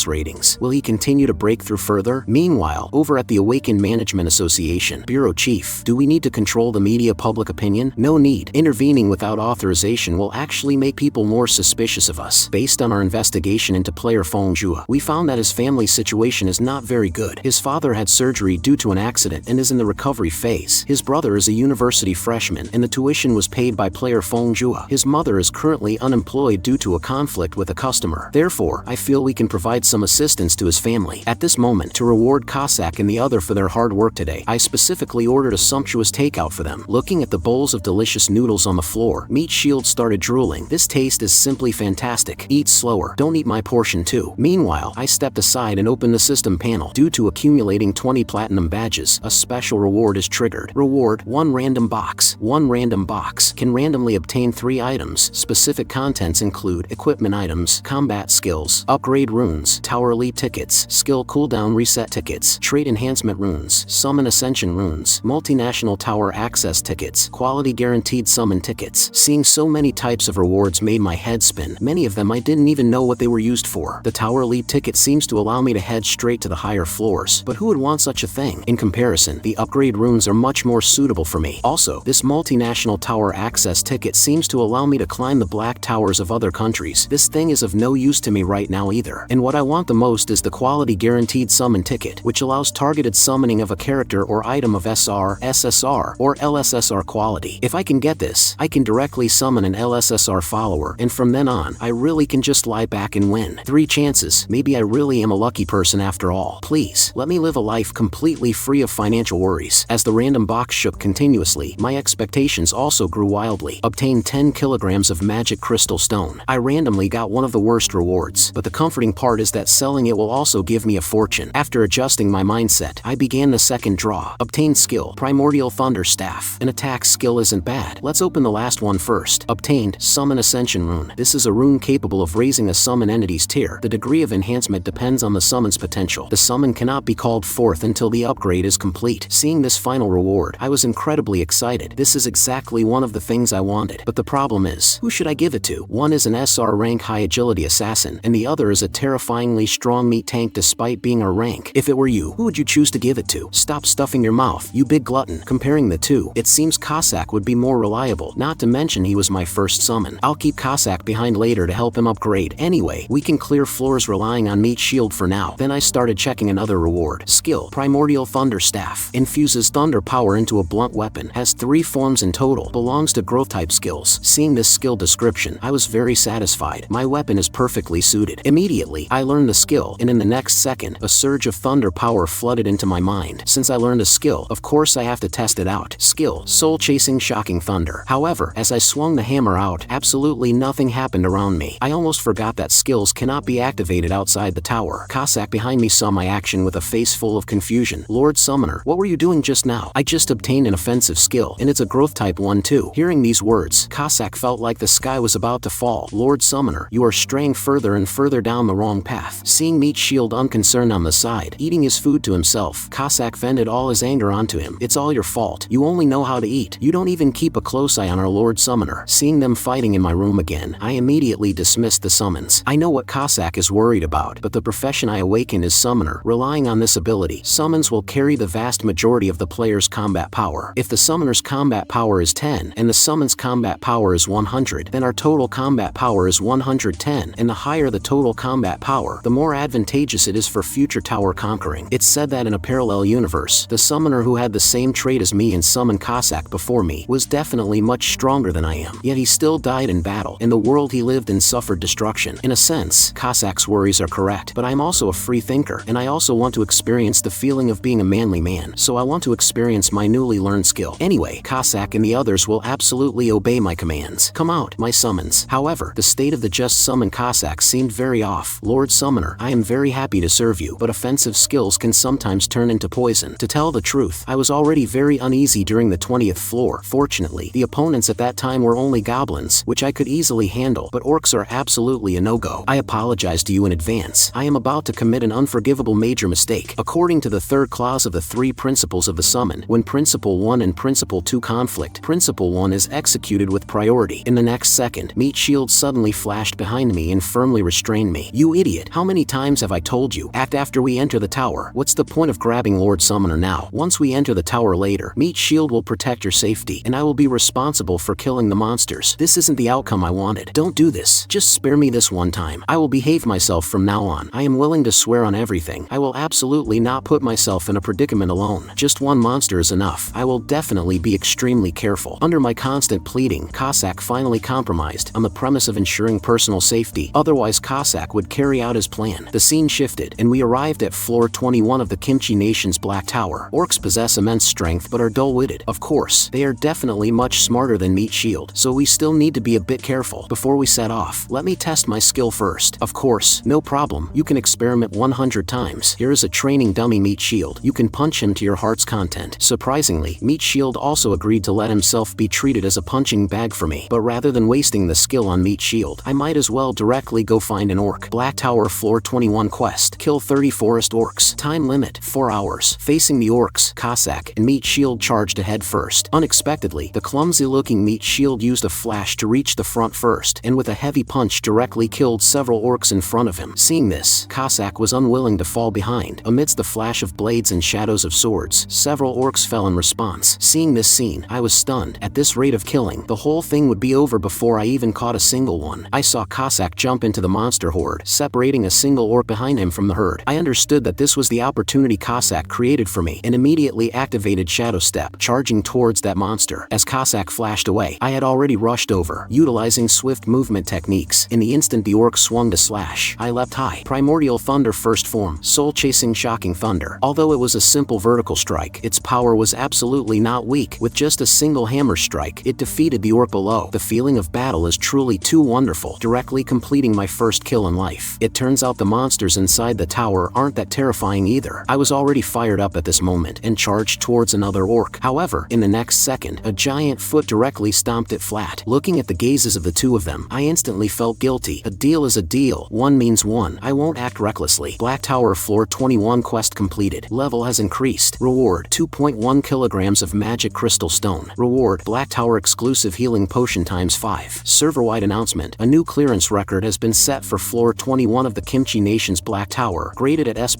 ratings. Will he continue to break through further? Meanwhile, over at the Awakened Management Association, Bureau Chief, do we need to control the media public opinion? No need. Intervening without authorization will actually make people more suspicious of us. Based on our investigation into player Fongjua, we found that his family situation is not very good. His father had surgery due to an accident and is in the recovery phase. His brother is a university freshman, and the tuition was paid by player Fongjua. His mother is currently unemployed due to a conflict with a customer. Therefore, I feel we can provide some assistance to his family. At this moment, to reward Kasac and the other for their hard work today, I specifically ordered a sumptuous takeout for them. Looking at the bowls of delicious noodles on the floor, Meat Shield started drooling. This taste is simply fantastic. Eat slower. Don't eat my portion too. Meanwhile, I stepped aside and opened the system panel. Due to accumulating 20 platinum badges, a special reward is triggered. Reward: 1 random box. 1 random box can randomly obtain 3 items. Specific contents include equipment items, combat skills, upgrade runes, tower elite tickets, skill cooldown reset tickets, trait enhancement runes, summon ascension runes, multinational tower access tickets, quality guaranteed summon tickets. Seeing so many types of rewards made my head spin. Many of them I didn't even know what they were used for. The tower elite ticket seems to allow me to head straight to the higher floors, but who would want such a thing? In comparison, the upgrade runes are much more suitable for me. Also, this multinational tower access ticket seems to allow me to climb the black towers of other countries. This thing is of no use to me right now either. And what I want the most is the quality guaranteed summon ticket, which allows targeted summoning of a character or item of SR, SSR, or LSSR quality. If I can get this, I can directly summon an LSSR follower, and from then on, I really can just lie back and win. 3 chances. Maybe I really am a lucky person after all. Please, let me live a life completely free of financial worries. As the random box shook continuously, my expectations also grew wildly. Obtained 10 kilograms of magic crystal stone. I randomly got one of the worst rewards, but the comforting part is that selling it will also give me a fortune. After adjusting my mindset, I began the second draw. Obtained skill, Primordial Thunder Staff. An attack skill isn't bad. Let's open the last one first. Obtained Summon Ascension Rune. This is a rune capable of raising a summon entity's tier. The degree of enhancement depends on the summon's potential. The summon cannot be called forth until the upgrade is complete. Seeing this final reward, I was incredibly excited. This is exactly one of the things I wanted. But the problem is, who should I give it to? One is an SR rank high agility assassin, and the other is a terrifyingly strong meat tank despite being our rank. If it were you, who would you choose to give it to? Stop stuffing your mouth, you big glutton. Comparing the two, it seems Kasac would be more reliable, not to mention he was my first summon. I'll keep Kasac behind later to help him upgrade. Anyway, we can clear floors relying on Meat Shield for now. Then I started started checking another reward. Skill: Primordial Thunder Staff. Infuses thunder power into a blunt weapon. Has 3 forms in total. Belongs to growth type skills. Seeing this skill description, I was very satisfied. My weapon is perfectly suited. Immediately, I learned the skill, and in the next second, a surge of thunder power flooded into my mind. Since I learned a skill, of course I have to test it out. Skill: Soul Chasing Shocking Thunder. However, as I swung the hammer out, absolutely nothing happened around me. I almost forgot that skills cannot be activated outside the tower. Kasac behind me saw my action with a face full of confusion. Lord Summoner, what were you doing just now? I just obtained an offensive skill, and it's a growth type one too. Hearing these words, Kasac felt like the sky was about to fall. Lord Summoner, you are straying further and further down the wrong path. Seeing Meat Shield unconcerned on the side, eating his food to himself, Kasac vented all his anger onto him. It's all your fault. You only know how to eat. You don't even keep a close eye on our Lord Summoner. Seeing them fighting in my room again, I immediately dismissed the summons. I know what Kasac is worried about, but the profession I awakened is Summoner. Relying on this ability, summons will carry the vast majority of the player's combat power. If the Summoner's combat power is 10 and the summon's combat power is 100, then our total combat power is 110, and the higher the total combat power, the more advantageous it is for future tower conquering. It's said that in a parallel universe, the Summoner who had the same trait as me and summoned Kasac before me was definitely much stronger than I am, yet he still died in battle. In the world he lived in suffered destruction. In a sense, Kasac's worries are correct, but I'm also a free thinker, and I also want to experience the feeling of being a manly man, so I want to experience my newly learned skill. Anyway, Kasac and the others will absolutely obey my commands. Come out, my summons. However, the state of the just summoned Kasac seemed very off. Lord Summoner, I am very happy to serve you, but offensive skills can sometimes turn into poison. To tell the truth, I was already very uneasy during the 20th floor. Fortunately, the opponents at that time were only goblins, which I could easily handle, but orcs are absolutely a no-go. I apologize to you in advance. I am about to commit an unforgivable major mistake. According to the third clause of the 3 principles of the summon, when Principle 1 and Principle 2 conflict, Principle 1 is executed with priority. In the next second, Meat Shield suddenly flashed behind me and firmly restrained me. You idiot! How many times have I told you? Act after we enter the tower. What's the point of grabbing Lord Summoner now? Once we enter the tower later, Meat Shield will protect your safety, and I will be responsible for killing the monsters. This isn't the outcome I wanted. Don't do this. Just spare me this one time. I will behave myself from now on. I am willing to swear on everything. I will absolutely not put myself in a predicament alone. Just one monster is enough. I will definitely be extremely careful. Under my constant pleading, Kasac finally compromised on the premise of ensuring personal safety. Otherwise, Kasac would carry out his plan. The scene shifted, and we arrived at floor 21 of the Kimchi Nation's Black Tower. Orcs possess immense strength but are dull-witted. Of course, they are definitely much smarter than Meat Shield, so we still need to be a bit careful. Before we set off, let me test my skill first. Of course, no problem. You can experiment 100 times. Here is a training dummy Meat Shield. You can punch him to your heart's content. Surprisingly, Meat Shield also agreed to let himself be treated as a punching bag for me, but rather than wasting the skill on Meat Shield, I might as well directly go find an orc. Black Tower Floor 21 quest. Kill 30 forest orcs. Time limit, 4 hours. Facing the orcs, Kasac and Meat Shield charged ahead first. Unexpectedly, the clumsy-looking Meat Shield used a flash to reach the front first, and with a heavy punch directly killed several orcs in front of him. Seeing this, Kasac was unwilling to fall behind. Amidst the flash of blades and shadows of swords, several orcs fell in response. Seeing this scene, I was stunned. At this rate of killing, the whole thing would be over before I even caught a single one. I saw Kasac jump into the monster horde, separating a single orc behind him from the herd. I understood that this was the opportunity Kasac created for me, and immediately activated Shadow Step, charging towards that monster. As Kasac flashed away, I had already rushed over, utilizing swift movement techniques. In the instant the orc swung to slash, I leapt high. Primordial Thunder First Form, Soul Chasing Shocking Thunder. Although it was a simple vertical strike, its power was absolutely not weak. With just a single hammer strike, it defeated the orc below. The feeling of battle is truly too wonderful, directly completing my first kill in life. It turns out the monsters inside the tower aren't that terrifying either. I was already fired up at this moment and charged towards another orc. However, in the next second, a giant foot directly stomped it flat. Looking at the gazes of the two of them, I instantly felt guilty. A deal is a deal. One means one. I won't act recklessly. Black Tower Floor 21 quest completed. Level has increased. Reward: 2.1 kilograms of magic crystal stone. Reward: Black Tower exclusive healing potion ×5. Server-wide announcement: a new clearance record has been set for floor 21 of the Kimchi Nation's Black Tower, graded at S++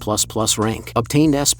rank. Obtained S++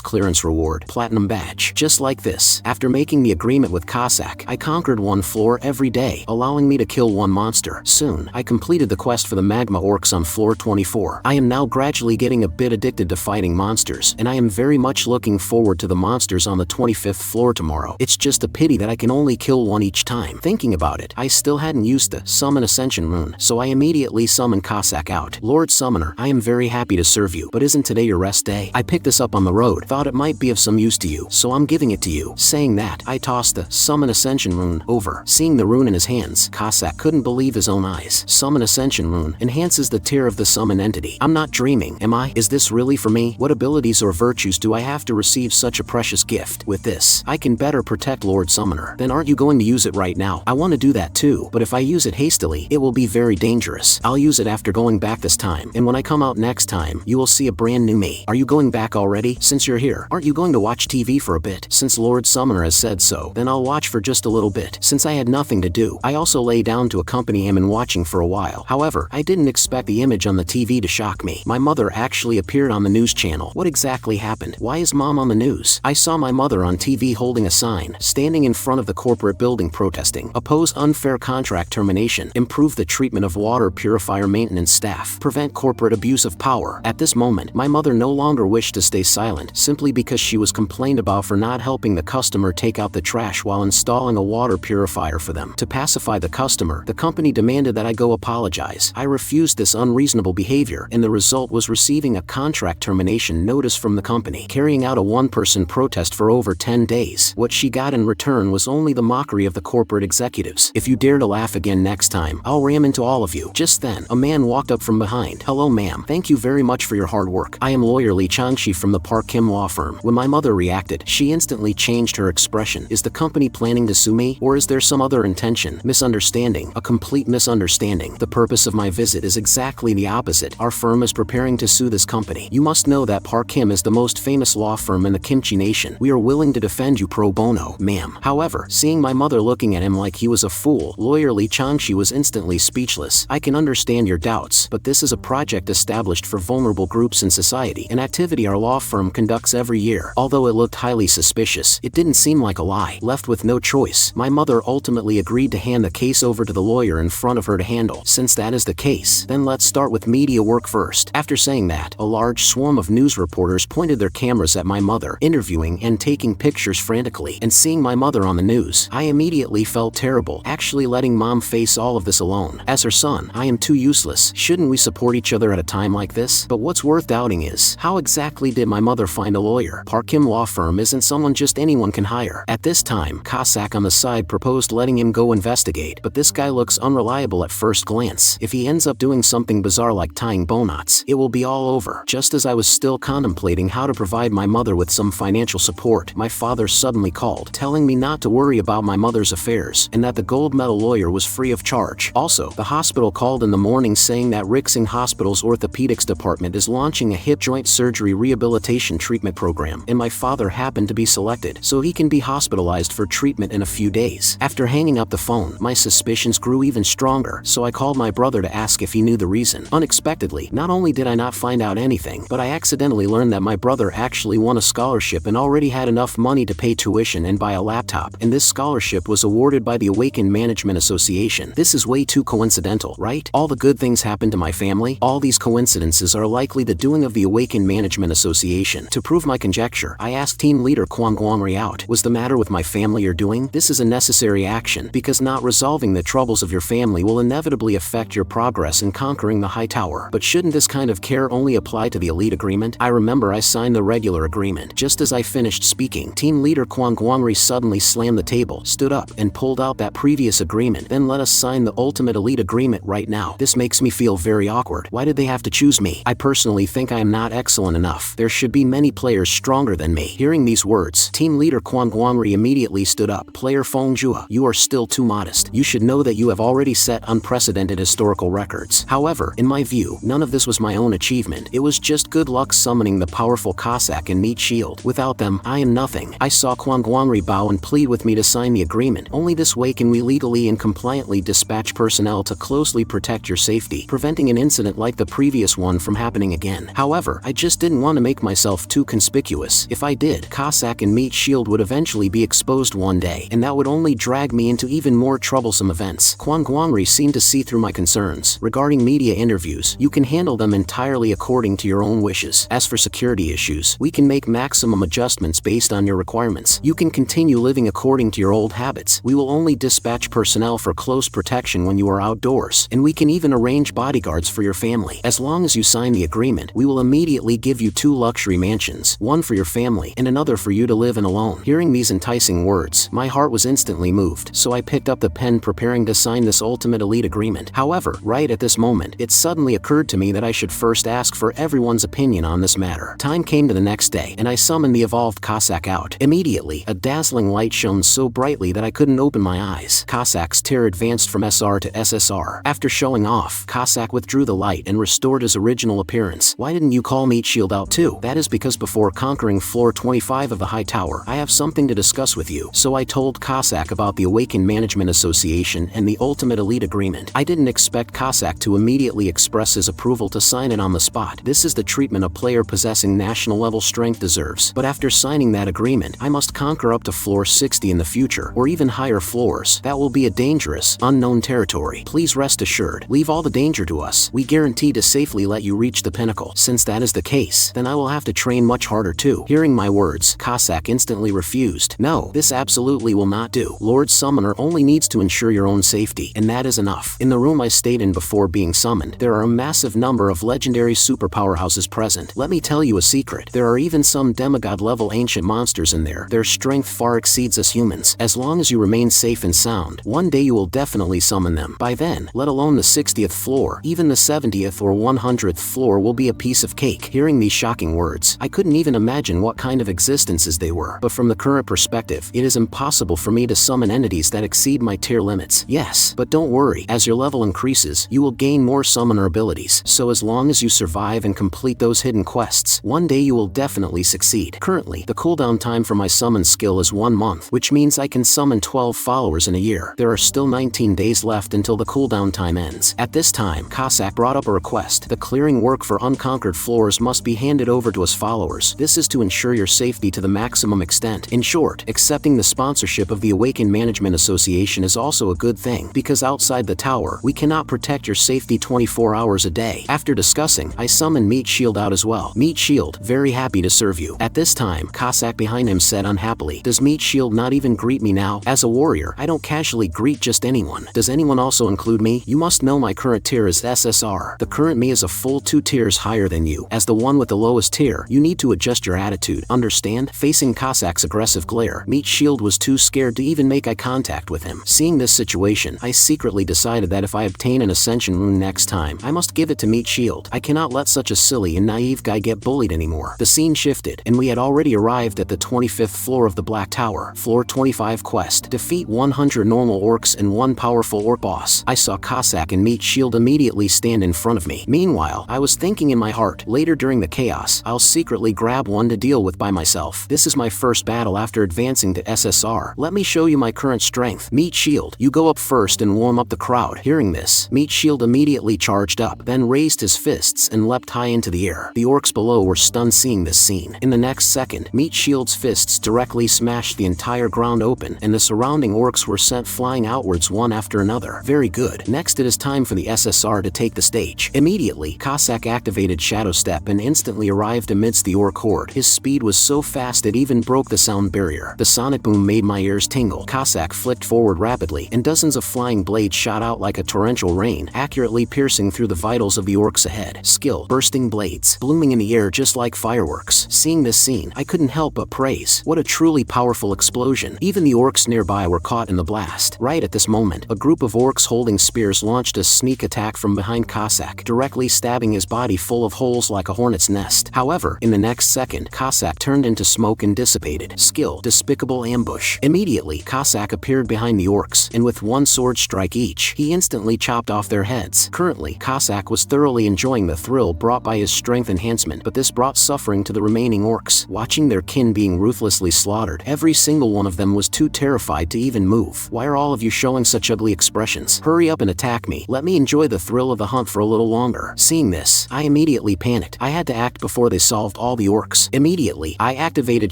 clearance reward, Platinum Badge. Just like this, after making the agreement with Kasac, I conquered one floor every day, allowing me to kill one monster. Soon, I completed the quest for the magma orcs on floor 24. I am now gradually getting a bit addicted to fighting monsters, and I am very much looking forward to the monsters on the 25th floor tomorrow. It's just a pity that I can only kill one each time. Thinking about it, I still hadn't used the Summon Ascension rune, so I immediately summoned Kasac out. Lord Summoner, I am very happy to serve you, but isn't today your rest day? I picked this up on the road, thought it might be of some use to you, so I'm giving it to you. Saying that, I tossed the Summon Ascension rune over. Seeing the rune in his hands, Kasac couldn't believe his own eyes. Summon Ascension rune enhances the tier of the summon entity. I'm not dreaming, am I? Is this really for me? What abilities or virtues do I have to receive such a precious gift? With this, I can better protect Lord Summoner. Then aren't you going to use it right now? I want to do that too, but if I use it hastily, it will be very dangerous. I'll use it after going back this time, and when I come out next time, you will see a brand new me. Are you going back already? Since you're here, aren't you going to watch TV for a bit? Since Lord Summoner has said so, then I'll watch for just a little bit. Since I had nothing to do, I also lay down to accompany him in watching for a while. However, I didn't expect the image on the TV to shock me. My mother actually appeared on the news channel. What exactly happened? Why is Mom on the news? I saw my mother on TV holding a sign, standing in front of the corporate building protesting. Oppose unfair contract termination. Improve the treatment of water purifier maintenance staff. Prevent corporate abuse of power. At this moment, my mother no longer wished to stay silent, simply because she was complained about for not helping the customer take out the trash while installing a water purifier for them. To pacify the customer, the company demanded that I go apologize. I refused this unreasonable behavior, and the result was receiving a contract termination notice from the company, carrying out a one-person protest for over 10 days. What she got in return was only the mockery of the corporate executives. If you dare to laugh again next time, I'll ram into all of you. Just then, a man walked up from behind. Hello ma'am, thank you very much for your hard work. I am lawyer Lee Changshi from the Park Kim law firm. When my mother reacted, she instantly changed her expression. Is the company planning to sue me, or is there some other intention? Misunderstanding. A complete misunderstanding. The purpose of my visit is exactly the opposite. Our firm is preparing to sue this company. You must know that Park Kim is the most famous law firm in the Kimchi nation. We are willing to defend you pro bono, ma'am. However, seeing my mother looking at him like he was a fool, lawyer Lee Changshi was instantly speechless. I can understand your doubts, but this is a project established for vulnerable groups in society, an activity our law firm conducts every year. Although it looked highly suspicious, it didn't seem like a lie. Left with no choice, my mother ultimately agreed to hand the case over to the lawyer in front of her to handle. Since that is the case, then let's start with media work first. After saying that, a large swarm of news reporters pointed their cameras at my mother, interviewing and taking pictures frantically. And seeing my mother on the news, I immediately felt terrible, actually letting mom face all of this alone. As her son, I am too useless. Shouldn't we support each other at a time like this? But what's worth doubting is, how exactly did my mother find a lawyer? Park Kim law firm isn't someone just anyone can hire. At this time, Kasac on the side proposed letting him go investigate, but this guy looks unreliable at first glance. If he ends up doing something bizarre like tying bow knots, it will be all over. Just as I was still contemplating how to provide my mother with some financial support, my father suddenly called, telling me not to worry about my mother's affairs, and that the gold medal lawyer was free of charge. Also, the hospital called in the morning saying that Rixing Hospital's orthopedics department is launching a hip joint surgery rehabilitation treatment program, and my father happened to be selected, so he can be hospitalized for treatment in a few days. After hanging up the phone, my suspicions grew even stronger, so I called my brother to ask if he knew the reason. Unexpectedly, not only did I not find out anything, but I accidentally learned that my brother actually won a scholarship and already had enough money to pay tuition and buy a laptop, and this scholarship was awarded by the Awakened Management Association. This is way too coincidental, right? All the good things happen to my family. All these coincidences are likely the doing of the Awakened Management Association. To prove my conjecture, I asked team leader Kwang Guangri out. Was the matter with my family or doing? This is a necessary action, because not resolving the troubles of your family will inevitably affect your progress in conquering the high tower. But shouldn't this kind of care only apply to the elite agreement? I remember I signed the regular agreement. Just as I finished speaking, team leader Kwang Guangri suddenly slammed the table, stood up, and pulled out that previous agreement. Then let us sign the ultimate elite agreement right now. This makes me feel very awkward. Why did they have to choose me? I personally think I am not excellent enough. There should be many players stronger than me. Hearing these words, team leader Kwang Guangri immediately stood up. Player Fongjua, you are still too modest. You should know that you have already set unprecedented historical records. However, in my view, none of this was my own achievement. It was just good luck summoning the powerful Kasac and Meat Shield. Without them, I am nothing. I saw Kwang Guangri bow and plead with me to sign the agreement. Only this way can we legally and compliantly dispatch personnel to closely protect your safety, preventing an incident like the previous one from happening again. However, I just didn't want to make myself too conspicuous. If I did, Kasac and Meat Shield would eventually be exposed one day, and that would only drag me into even more troublesome events. Kwang Guangri seemed to see through my concerns. Regarding media interviews, you can handle them entirely entirely according to your own wishes. As for security issues, we can make maximum adjustments based on your requirements. You can continue living according to your old habits. We will only dispatch personnel for close protection when you are outdoors, and we can even arrange bodyguards for your family. As long as you sign the agreement, we will immediately give you 2 luxury mansions, one for your family and another for you to live in alone. Hearing these enticing words, my heart was instantly moved, so I picked up the pen preparing to sign this ultimate elite agreement. However, right at this moment, it suddenly occurred to me that I should first ask for everyone's opinion on this matter. Time came to the next day, and I summoned the evolved Kasac out. Immediately, a dazzling light shone so brightly that I couldn't open my eyes. Kasac's tear advanced from SR to SSR. After showing off, Kasac withdrew the light and restored his original appearance. Why didn't you call Meat Shield out too? That is because before conquering floor 25 of the high tower, I have something to discuss with you. So I told Kasac about the Awakened Management Association and the Ultimate Elite Agreement. I didn't expect Kasac to immediately express his approval to sign it on the spot. This is the treatment a player possessing national level strength deserves. But after signing that agreement, I must conquer up to floor 60 in the future, or even higher floors. That will be a dangerous, unknown territory. Please rest assured, leave all the danger to us. We guarantee to safely let you reach the pinnacle. Since that is the case, then I will have to train much harder too. Hearing my words, Kasac instantly refused. No, this absolutely will not do. Lord Summoner only needs to ensure your own safety, and that is enough. In the room I stayed in before being summoned, there are a massive number of legendary superpower houses present. Let me tell you a secret. There are even some demigod-level ancient monsters in there. Their strength far exceeds us humans. As long as you remain safe and sound, one day you will definitely summon them. By then, let alone the 60th floor, even the 70th or 100th floor will be a piece of cake. Hearing these shocking words, I couldn't even imagine what kind of existences they were. But from the current perspective, it is impossible for me to summon entities that exceed my tier limits. Yes, but don't worry. As your level increases, you will gain more summoner abilities. So as long as you survive and complete those hidden quests, one day you will definitely succeed. Currently, the cooldown time for my summon skill is 1 month, which means I can summon 12 followers in a year. There are still 19 days left until the cooldown time ends. At this time, Kasac brought up a request. The clearing work for unconquered floors must be handed over to us followers. This is to ensure your safety to the maximum extent. In short, accepting the sponsorship of the Awakened Management Association is also a good thing, because outside the tower, we cannot protect your safety 24 hours a day. After discussing, I summoned Meat Shield out as well. Meat Shield, very happy to serve you. At this time, Kasac behind him said unhappily, does Meat Shield not even greet me now? As a warrior, I don't casually greet just anyone. Does anyone also include me? You must know my current tier is SSR. The current me is a full 2 tiers higher than you. As the one with the lowest tier, you need to adjust your attitude. Understand? Facing Kasac's aggressive glare, Meat Shield was too scared to even make eye contact with him. Seeing this situation, I secretly decided that if I obtain an ascension rune next time, I must give it to Meat Shield. I cannot let such a silly and naive guy get bullied anymore. The scene shifted, and we had already arrived at the 25th floor of the Black Tower. Floor 25 quest. Defeat 100 normal orcs and 1 powerful orc boss. I saw Kasac and Meat Shield immediately stand in front of me. Meanwhile, I was thinking in my heart, later during the chaos, I'll secretly grab one to deal with by myself. This is my first battle after advancing to SSR. Let me show you my current strength. Meat Shield, you go up first and warm up the crowd. Hearing this, Meat Shield immediately charged up, then raised his fists and leapt high into the air. The orcs below were stunned seeing this scene. In the next second, Meat Shield's fists directly smashed the entire ground open, and the surrounding orcs were sent flying outwards one after another. Very good. Next it is time for the SSR to take the stage. Immediately, Kasac activated Shadow Step and instantly arrived amidst the orc horde. His speed was so fast it even broke the sound barrier. The sonic boom made my ears tingle. Kasac flicked forward rapidly, and dozens of flying blades shot out like a torrential rain, accurately piercing through the vitals of the orcs ahead. Skill, bursting blades, blooming in the air just like fireworks. Seeing this scene, I couldn't help but praise. What a truly powerful explosion. Even the orcs nearby were caught in the blast. Right at this moment, a group of orcs holding spears launched a sneak attack from behind Kasac, directly stabbing his body full of holes like a hornet's nest. However, in the next second, Kasac turned into smoke and dissipated. Skill, despicable ambush. Immediately, Kasac appeared behind the orcs, and with 1 sword strike each, he instantly chopped off their heads. Currently, Kasac was thoroughly enjoying the thrill brought by his strength enhancement, but this brought suffering to the remaining orcs. Watching their kin being ruthlessly slaughtered, every single one of them was too terrified to even move. Why are all of you showing such ugly expressions? Hurry up and attack me. Let me enjoy the thrill of the hunt for a little longer. Seeing this, I immediately panicked. I had to act before they solved all the orcs. Immediately, I activated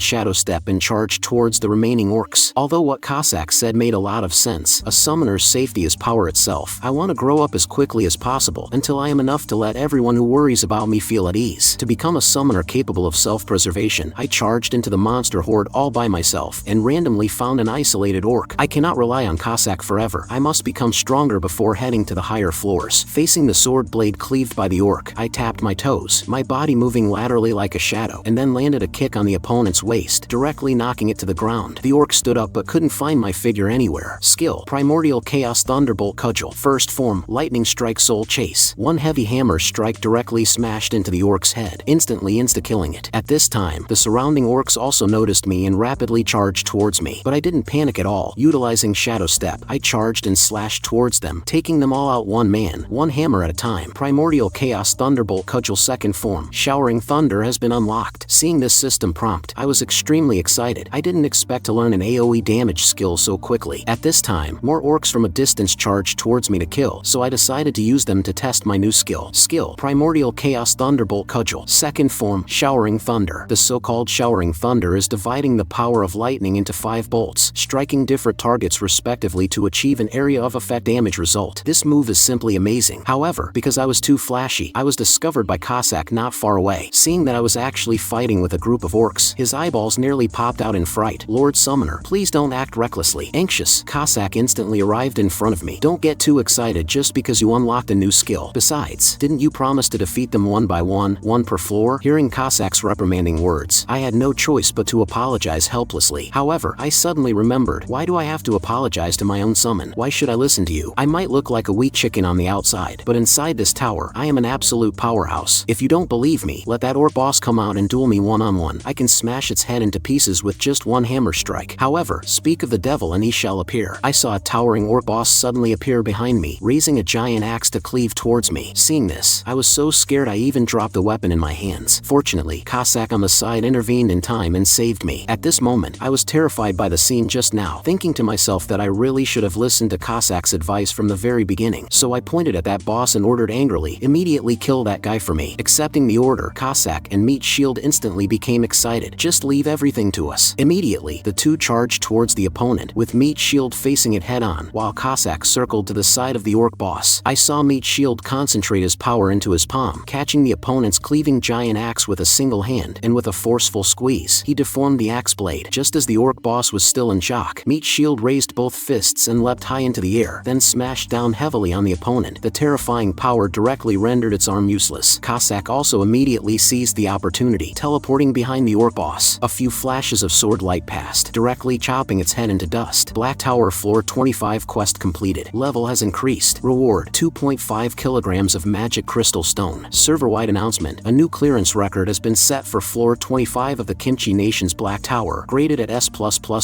Shadow Step and charged towards the remaining orcs. Although what Kasac said made a lot of sense, a summoner's safety is power itself. I want to grow up as quickly as possible until I am enough to let everyone who worries about me feel at ease. To become a summoner capable of self-preservation, I charged into the monster horde all by myself and randomly found an isolated orc. I cannot rely on Kasac forever. I must become stronger before heading to the higher floors. Facing the sword blade cleaved by the orc, I tapped my toes, my body moving laterally like a shadow, and then landed a kick on the opponent's waist, directly knocking it to the ground. The orc stood up but couldn't find my figure anywhere. Skill: Primordial Chaos Thunderbolt Cudgel. First form: Lightning Strike Soul Chase. One heavy hammer strike directly smashed into the orc's head, instantly insta-killing it. At this time, the surrounding orcs also noticed me and rapidly charged towards me, but I didn't panic at all. Utilizing Shadow Step, I charged and slashed towards them, taking them all out one man, one hammer at a time. Primordial Chaos Thunderbolt Cudgel second form: Showering Thunder has been unlocked. Seeing this system prompt, I was extremely excited. I didn't expect to learn an AoE damage skill so quickly. At this time, more orcs from a distance charged towards me to kill, so I decided to use them to test my new skill. Skill: Primordial Chaos Thunderbolt Cudgel. Second form: Showering Thunder. The so-called Showering Thunder is dividing the power of lightning into 5 bolts, striking different targets respectively to achieve an area of effect damage result. This move is simply amazing. However, because I was too flashy, I was discovered by Kasac not far away. Seeing that I was actually fighting with a group of orcs, his eyeballs nearly popped out in fright. Lord Summoner, please don't act recklessly. Anxious, Kasac instantly arrived in front of me. Don't get too excited just because you unlocked a new skill. Besides, didn't you promise to defeat them one by one, one per floor? Hearing Kasac's reprimanding words, I had no choice but to apologize helplessly. However, I suddenly remembered, why do I have to apologize to my own summon? Why should I listen to you? I might look like a weak chicken on the outside, but inside this tower, I am an absolute powerhouse. If you don't believe me, let that orc boss come out and duel me one-on-one. I can smash its head into pieces with just one hammer strike. However, speak of the devil and he shall appear. I saw a towering orc boss suddenly appear behind me, raising a giant axe to cleave towards me. Seeing this, I was so scared I even dropped the weapon in my hands. Fortunately, Kasac on the side intervened in time and saved me. At this moment, I was terrified by the scene just now, thinking to myself that I really should have listened to Kasac's advice from the very beginning. So I pointed at that boss and ordered angrily, immediately kill that guy for me. Accepting the order, Kasac and Meat Shield instantly became excited. Just leave everything to us. Immediately, the two charged towards the opponent, with Meat Shield facing it head-on, while Kasac circled to the side of the orc boss. I saw Meat Shield concentrate his power into his palm, catching the opponent's cleaving giant axe with a single hand, and with a forceful squeeze, he deformed the axe blade. Just as the orc boss was still in shock, Meat Shield raised both fists and leapt high into the air, then smashed down heavily on the opponent. The terrifying power directly rendered its arm useless. Kasac also immediately seized the opportunity, teleporting behind the orc boss. A few flashes of sword light passed, directly chopping its head into dust. Black Tower Floor 25 quest completed. Level has increased. Reward: 2.5 kilograms of magic crystal stone. Server-wide announcement: a new clearance record has been set for floor 25 of the Kimchi Nation's Black Tower, graded at S++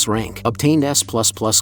rank. Obtained S++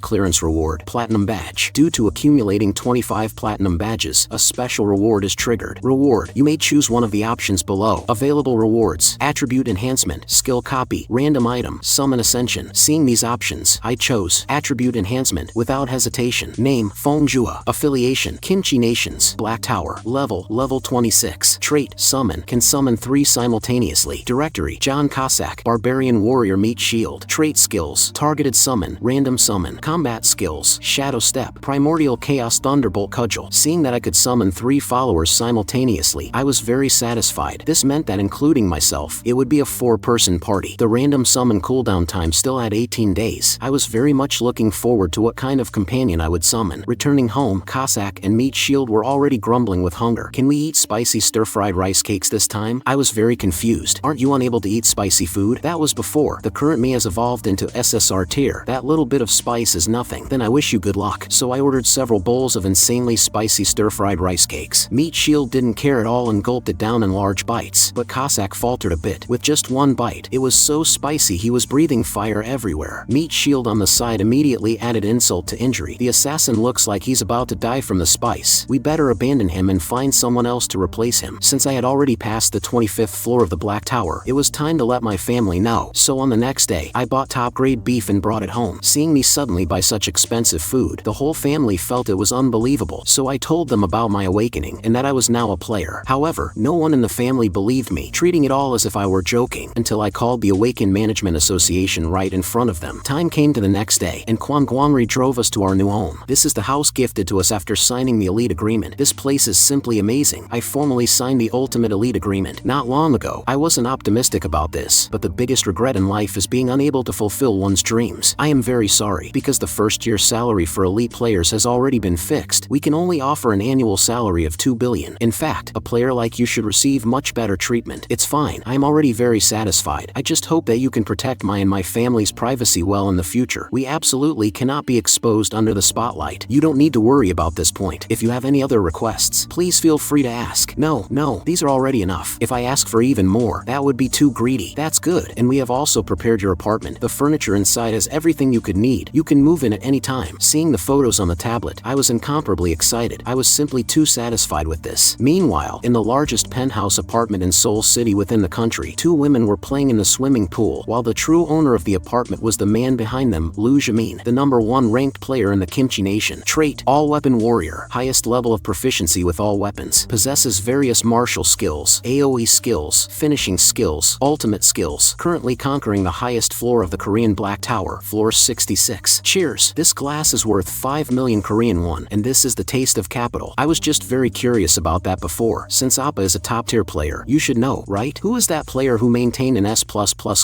clearance reward: Platinum Badge. Due to accumulating 25 platinum badges, a special reward is triggered. Reward: you may choose one of the options below. Available rewards: Attribute Enhancement, Skill Copy, Random Item, Summon Ascension. Seeing these options, I chose Attribute Enhancement without hesitation. Name: Fongjua. Affiliation: Kimchi Nations Black Tower. Level 26. Trait: Summon. Can summon 3 simultaneously. Directory: John Kasac, Barbarian Warrior Meat Shield. Trait skills: Targeted Summon, Random Summon. Combat skills: Shadow Step, Primordial Chaos Thunderbolt Cudgel. Seeing that I could summon 3 followers simultaneously, I was very satisfied. This meant that including myself, it would be a 4-person party. The random summon cooldown time still had 18 days. I was very much looking forward to what kind of companion I would summon. Returning home, Kasac and Meat Shield were already grumbling with hunger. Can we eat spicy stir-fried rice cakes this time? I was very confused. Aren't you unable to eat spicy food? That was before. The current me has evolved into SSR tier. That little bit of spice is nothing. Then I wish you good luck. So I ordered several bowls of insanely spicy stir-fried rice cakes. Meat Shield didn't care at all and gulped it down in large bites. But Kasac faltered a bit. With just one bite, it was so spicy he was breathing fire everywhere. Meat Shield on the side immediately added insult to injury. The assassin looks like he's about to die from the spice. We better abandon him and find someone else to replace him. Since I had already passed the 25th floor of the Black Tower, it was time to let my family know. So on the next day, I bought top-grade beef and brought it home. Seeing me suddenly buy such expensive food, the whole family felt it was unbelievable. So I told them about my awakening and that I was now a player. However, no one in the family believed me, treating it all as if I were joking, until I called the Awakened Management Association right in front of them. Time came to the next day, and Quan Guangri drove us to our new home. This is the house gifted to us after signing the elite agreement. This place is simply amazing. I formally formally signed the Ultimate Elite Agreement not long ago. I wasn't optimistic about this, but the biggest regret in life is being unable to fulfill one's dreams. I am very sorry, because the first-year salary for elite players has already been fixed. We can only offer an annual salary of 2 billion. In fact, a player like you should receive much better treatment. It's fine. I am already very satisfied. I just hope that you can protect my and my family's privacy well in the future. We absolutely cannot be exposed under the spotlight. You don't need to worry about this point. If you have any other requests, please feel free to ask. No, these are already enough. If I ask for even more, that would be too greedy. That's good. And we have also prepared your apartment. The furniture inside has everything you could need. You can move in at any time. Seeing the photos on the tablet, I was incomparably excited. I was simply too satisfied with this. Meanwhile, in the largest penthouse apartment in Seoul City within the country, 2 women were playing in the swimming pool, while the true owner of the apartment was the man behind them, Lu Jimin, the #1 ranked player in the Kimchi Nation. Trait: all-weapon warrior, highest level of proficiency with all weapons, possesses various martial skills, AoE skills, finishing skills, ultimate skills, currently conquering the highest floor of the Korean Black Tower, floor 66. Cheers! This glass is worth 5 million Korean won, and this is the taste of capital. I was just very curious about that before. Since Appa is a top-tier player, you should know, right? Who is that player who maintained an S++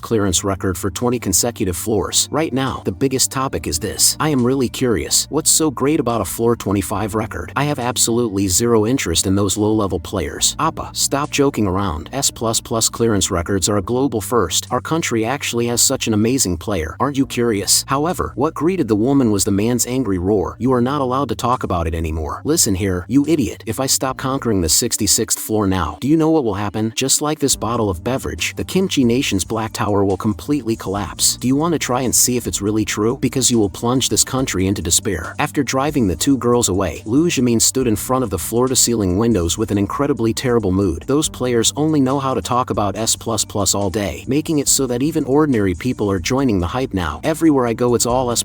clearance record for 20 consecutive floors? Right now, the biggest topic is this. I am really curious. What's so great about a floor 25 record? I have absolutely zero interest in those low-level players. Appa, stop joking around. S++ clearance records are a global first. Our country actually has such an amazing player. Aren't you curious? However, what greeted the woman was the man's angry roar. You are not allowed to talk about it anymore. Listen here, you idiot. If I stop conquering the 66th floor now, do you know what will happen? Just like this bottle of beverage, the Kimchi Nation's Black Tower will completely collapse. Do you want to try and see if it's really true? Because you will plunge this country into despair. After driving the 2 girls away, Lu Jimin stood in front of the floor-to-ceiling windows with an incredibly terrible mood. Those players only know how to talk about S++ all day, making it so that even ordinary people are joining the hype now. Everywhere I go it's all S++.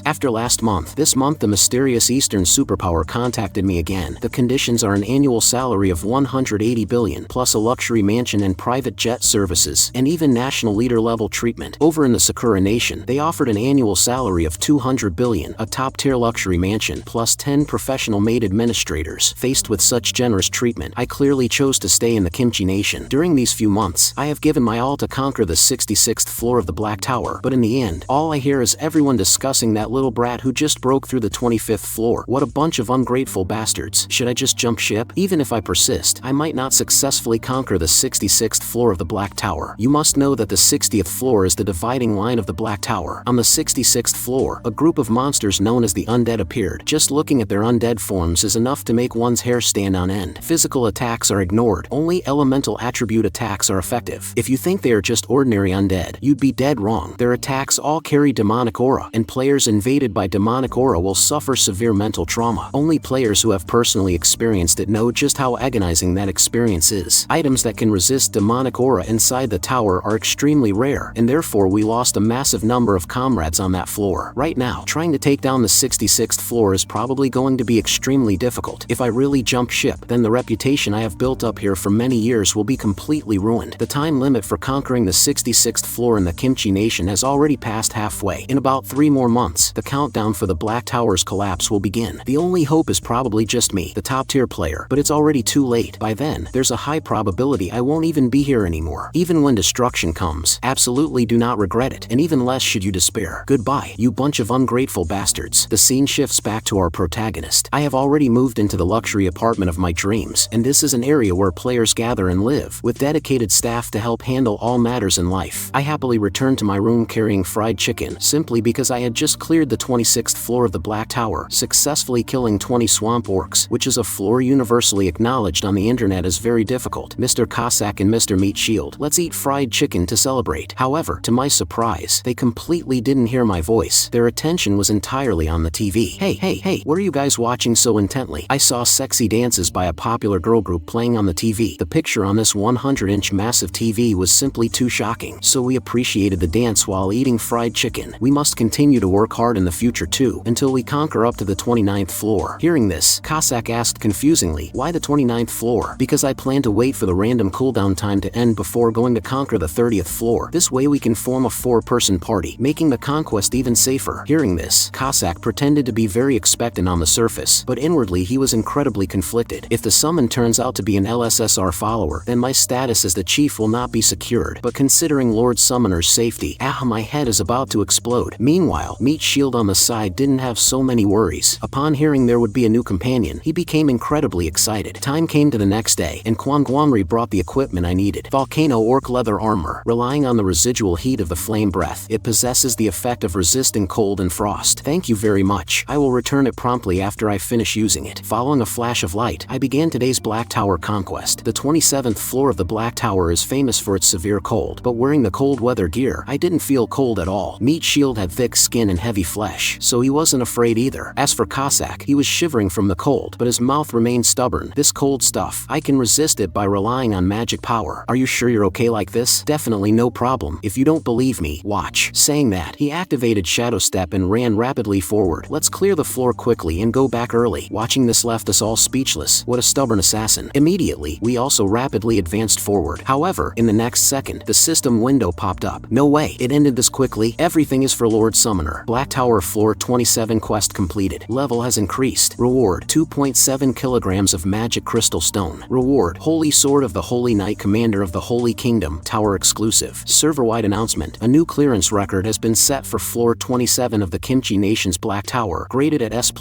After last month, this month the mysterious Eastern superpower contacted me again. The conditions are an annual salary of 180 billion, plus a luxury mansion and private jet services, and even national leader-level treatment. Over in the Sakura Nation, they offered an annual salary of 200 billion, a top-tier luxury mansion, plus 10 professional maid administrators. Faced with such generous treatment, I clearly chose to stay in the Kimchi Nation. During these few months, I have given my all to conquer the 66th floor of the Black Tower, but in the end, all I hear is everyone discussing that little brat who just broke through the 25th floor. What a bunch of ungrateful bastards. Should I just jump ship? Even if I persist, I might not successfully conquer the 66th floor of the Black Tower. You must know that the 60th floor is the dividing line of the Black Tower. On the 66th floor, a group of monsters known as the Undead appeared. Just looking at their undead forms is enough to make one's hair stand on end. Physical attacks are ignored. Only elemental attribute attacks are effective. If you think they are just ordinary undead, you'd be dead wrong. Their attacks all carry demonic aura, and players invaded by demonic aura will suffer severe mental trauma. Only players who have personally experienced it know just how agonizing that experience is. Items that can resist demonic aura inside the tower are extremely rare, and therefore we lost a massive number of comrades on that floor. Right now, trying to take down the 66th floor is probably going to be extremely difficult. If I really jump ship, then the reputation I have built up here for many years will be completely ruined. The time limit for conquering the 66th floor in the Kimchi Nation has already passed halfway. In about 3 more months, the countdown for the Black Tower's collapse will begin. The only hope is probably just me, the top-tier player, but it's already too late. By then, there's a high probability I won't even be here anymore. Even when destruction comes, absolutely do not regret it, and even less should you despair. Goodbye, you bunch of ungrateful bastards. The scene shifts back to our protagonist. I have already moved into the luxury apartment of my dreams, and this is an area where players gather and live, with dedicated staff to help handle all matters in life. I happily returned to my room carrying fried chicken, simply because I had just cleared the 26th floor of the Black Tower, successfully killing 20 swamp orcs, which is a floor universally acknowledged on the internet as very difficult. Mr. Kasac and Mr. Meat Shield, let's eat fried chicken to celebrate. However, to my surprise, they completely didn't hear my voice. Their attention was entirely on the TV. Hey, what are you guys watching so intently? I saw sexy dances by a popular girl group playing on the TV. The picture on this 100-inch massive TV was simply too shocking, so we appreciated the dance while eating fried chicken. We must continue to work hard in the future too, until we conquer up to the 29th floor. Hearing this, Kasac asked confusingly, why the 29th floor? Because I plan to wait for the random cooldown time to end before going to conquer the 30th floor. This way we can form a 4-person party, making the conquest even safer. Hearing this, Kasac pretended to be very expectant on the surface, but inwardly he was incredibly conflicted. If the summon summon turns out to be an LSSR follower, then my status as the chief will not be secured. But considering Lord Summoner's safety, my head is about to explode. Meanwhile, Meat Shield on the side didn't have so many worries. Upon hearing there would be a new companion, he became incredibly excited. Time came to the next day, and Kwangwamri brought the equipment I needed. Volcano Orc leather armor. Relying on the residual heat of the flame breath, it possesses the effect of resisting cold and frost. Thank you very much. I will return it promptly after I finish using it. Following a flash of light, I began today's Black Tower conquest. The 27th floor of the Black Tower is famous for its severe cold, but wearing the cold weather gear, I didn't feel cold at all. Meat Shield had thick skin and heavy flesh, so he wasn't afraid either. As for Kasac, he was shivering from the cold, but his mouth remained stubborn. This cold stuff, I can resist it by relying on magic power. Are you sure you're okay like this? Definitely no problem. If you don't believe me, watch. Saying that, he activated Shadow Step and ran rapidly forward. Let's clear the floor quickly and go back early. Watching this left us all speechless. What a stubborn assassin. Immediately, we also rapidly advanced forward. However, in the next second, the system window popped up. No way, it ended this quickly. Everything is for Lord Summoner. Black Tower floor 27 quest completed. Level has increased. Reward 2.7 kilograms of magic crystal stone. Reward Holy Sword of the Holy Knight Commander of the Holy Kingdom. Tower exclusive. Server-wide announcement. A new clearance record has been set for floor 27 of the Kimchi Nation's Black Tower. Graded at S++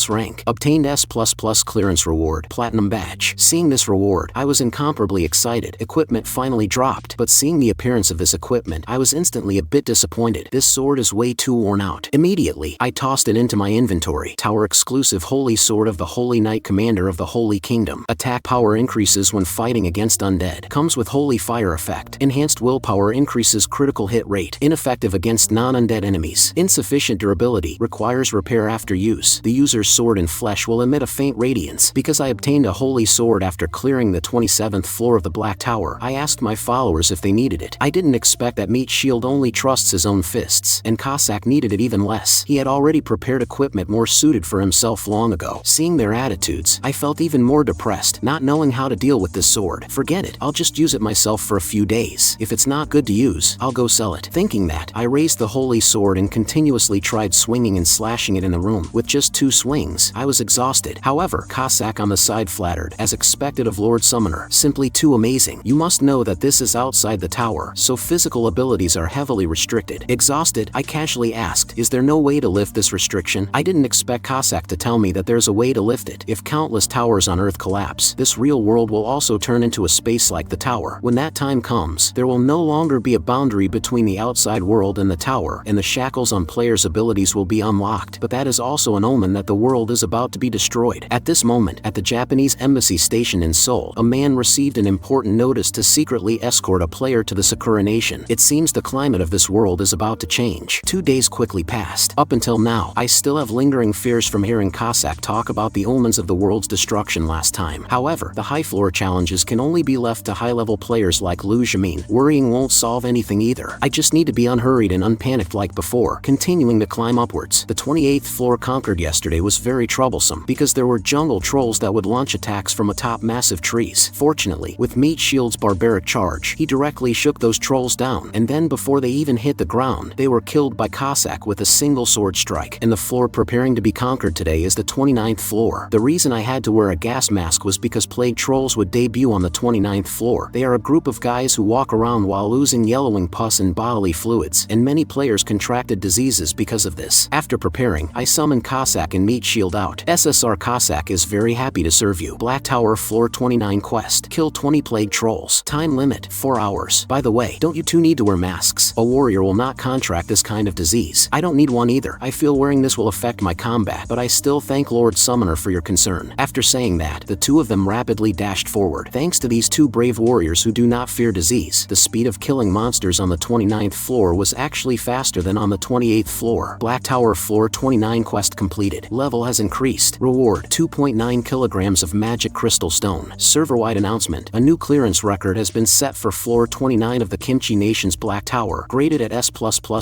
rank. Obtained S++ clearance reward. Platinum badge. Seeing this reward, I was incomparably excited. Equipment finally dropped, but seeing the appearance of this equipment, I was instantly a bit disappointed. This sword is way too worn out. Immediately, I tossed it into my inventory. Tower exclusive Holy Sword of the Holy Knight Commander of the Holy Kingdom. Attack power increases when fighting against undead. Comes with Holy Fire effect. Enhanced willpower increases critical hit rate. Ineffective against non-undead enemies. Insufficient durability. Requires repair after use. The user's sword and flesh will emit a faint radiance. Because I obtained a holy sword after clearing the 27th floor of the Black Tower, I asked my followers if they needed it. I didn't expect that Meat Shield only trusts his own fists, and Kasac needed it even less. He had already prepared equipment more suited for himself long ago. Seeing their attitudes, I felt even more depressed, not knowing how to deal with this sword. Forget it, I'll just use it myself for a few days. If it's not good to use, I'll go sell it. Thinking that, I raised the holy sword and continuously tried swinging and slashing it in the room. With just 2 swings, I was exhausted. However, Kasac on the side flattered, as expected of Lord Summoner. Simply too amazing. You must know that this is outside the tower, so physical abilities are heavily restricted. Exhausted, I casually asked, is there no way to lift this restriction? I didn't expect Kasac to tell me that there's a way to lift it. If countless towers on Earth collapse, this real world will also turn into a space like the tower. When that time comes, there will no longer be a boundary between the outside world and the tower, and the shackles on players' abilities will be unlocked. But that is also an omen that the world is about to be destroyed. At this moment, at the Japanese embassy station in Seoul, a man received an important notice to secretly escort a player to the Sakura Nation. It seems the climate of this world is about to change. 2 days quickly passed. Up until now, I still have lingering fears from hearing Kasac talk about the omens of the world's destruction last time. However, the high floor challenges can only be left to high-level players like Lu Jimin. Worrying won't solve anything either. I just need to be unhurried and unpanicked like before, continuing to climb upwards. The 28th floor conquered yesterday was very troublesome, because there were jungle trolls that would launch attacks from atop massive trees. Fortunately, with Meat Shield's barbaric charge, he directly shook those trolls down, and then before they even hit the ground, they were killed by Kasac with a single sword strike. And the floor preparing to be conquered today is the 29th floor. The reason I had to wear a gas mask was because plague trolls would debut on the 29th floor. They are a group of guys who walk around while oozing yellowing pus and bodily fluids, and many players contracted diseases because of this. After preparing, I summoned Kasac and Meat Shield out. SSR Kasac is very happy to serve you. Black Tower floor 29 quest. Kill 20 plague trolls. Time limit 4 hours. By the way, don't you two need to wear masks? A warrior will not contract this kind of disease. I don't need one either. I feel wearing this will affect my combat, but I still thank Lord Summoner for your concern. After saying that, the two of them rapidly dashed forward. Thanks to these two brave warriors who do not fear disease, the speed of killing monsters on the 29th floor was actually faster than on the 28th floor. Black Tower floor 29 quest completed. Level has increased. Reward 2.9 kilograms of magic crystal stone. Server-wide announcement. A new clearance record has been set for floor 29 of the Kimchi Nation's Black Tower. Graded at S++